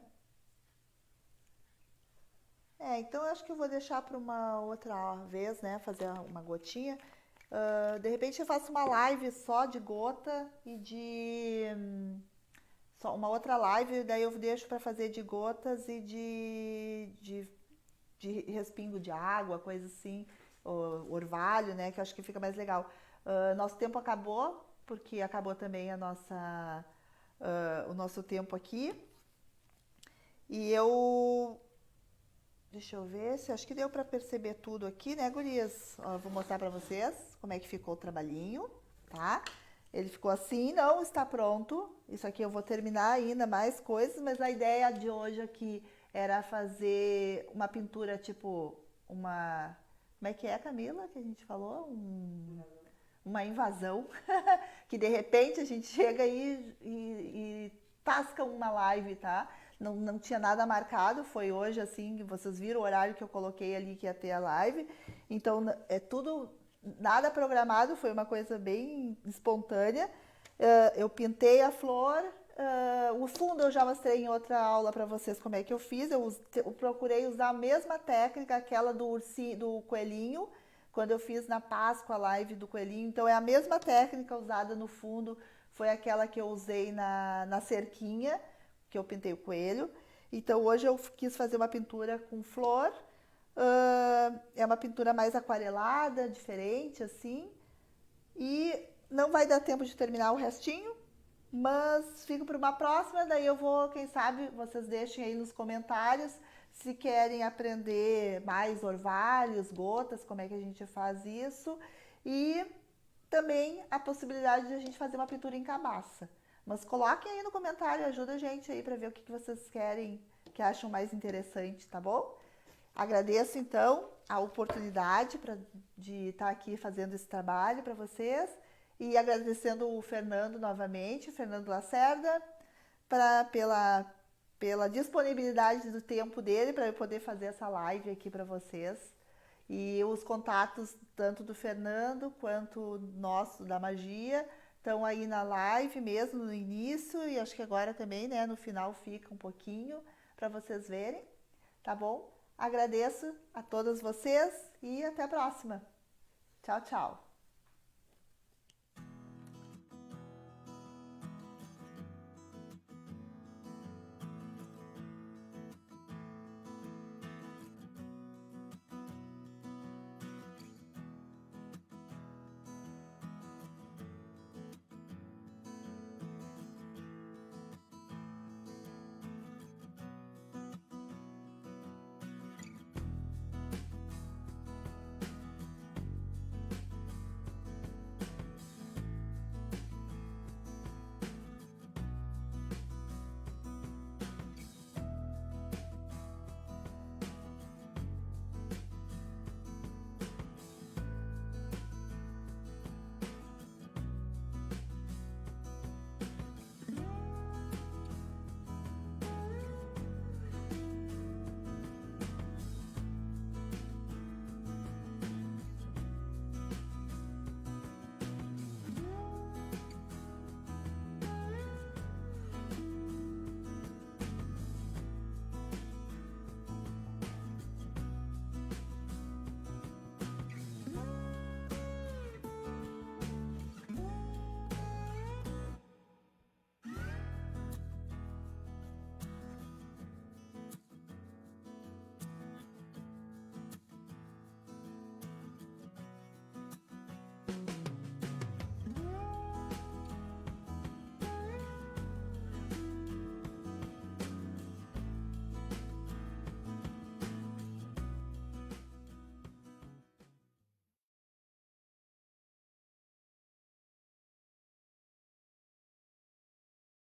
Então eu acho que eu vou deixar para uma outra vez, né? Fazer uma gotinha. De repente eu faço uma live só de gota e de... só uma outra live, daí eu deixo para fazer de gotas e de respingo de água, coisa assim, orvalho, né? Que eu acho que fica mais legal. Nosso tempo acabou, porque acabou também o nosso tempo aqui. E deixa eu ver se acho que deu para perceber tudo aqui, né, gurias? Vou mostrar para vocês como é que ficou o trabalhinho, tá? Ele ficou assim, não está pronto. Isso aqui eu vou terminar ainda mais coisas, mas a ideia de hoje aqui era fazer uma pintura tipo uma... Como é que é, Camila, que a gente falou? Uma invasão. Que de repente a gente chega aí e tasca uma live, tá? Não tinha nada marcado, foi hoje assim, vocês viram o horário que eu coloquei ali que ia ter a live. Então é tudo, nada programado, foi uma coisa bem espontânea. Eu pintei a flor, o fundo eu já mostrei em outra aula para vocês como é que eu fiz. Eu procurei usar a mesma técnica, aquela do coelhinho, quando eu fiz na Páscoa a live do coelhinho. Então é a mesma técnica usada no fundo, foi aquela que eu usei na cerquinha, que eu pintei o coelho. Então hoje eu quis fazer uma pintura com flor, é uma pintura mais aquarelada, diferente assim, e não vai dar tempo de terminar o restinho, mas fico para uma próxima, daí eu vou, quem sabe, vocês deixem aí nos comentários se querem aprender mais orvalhos, gotas, como é que a gente faz isso, e também a possibilidade de a gente fazer uma pintura em cabaça. Mas coloquem aí no comentário, ajuda a gente aí para ver o que vocês querem, que acham mais interessante, tá bom? Agradeço então a oportunidade de estar aqui fazendo esse trabalho para vocês e agradecendo o Fernando novamente, o Fernando Lacerda, pela disponibilidade do tempo dele para eu poder fazer essa live aqui para vocês. E os contatos tanto do Fernando quanto nosso da Magia estão aí na live mesmo no início e acho que agora também, né, no final fica um pouquinho para vocês verem, tá bom? Agradeço a todas vocês e até a próxima. Tchau, tchau.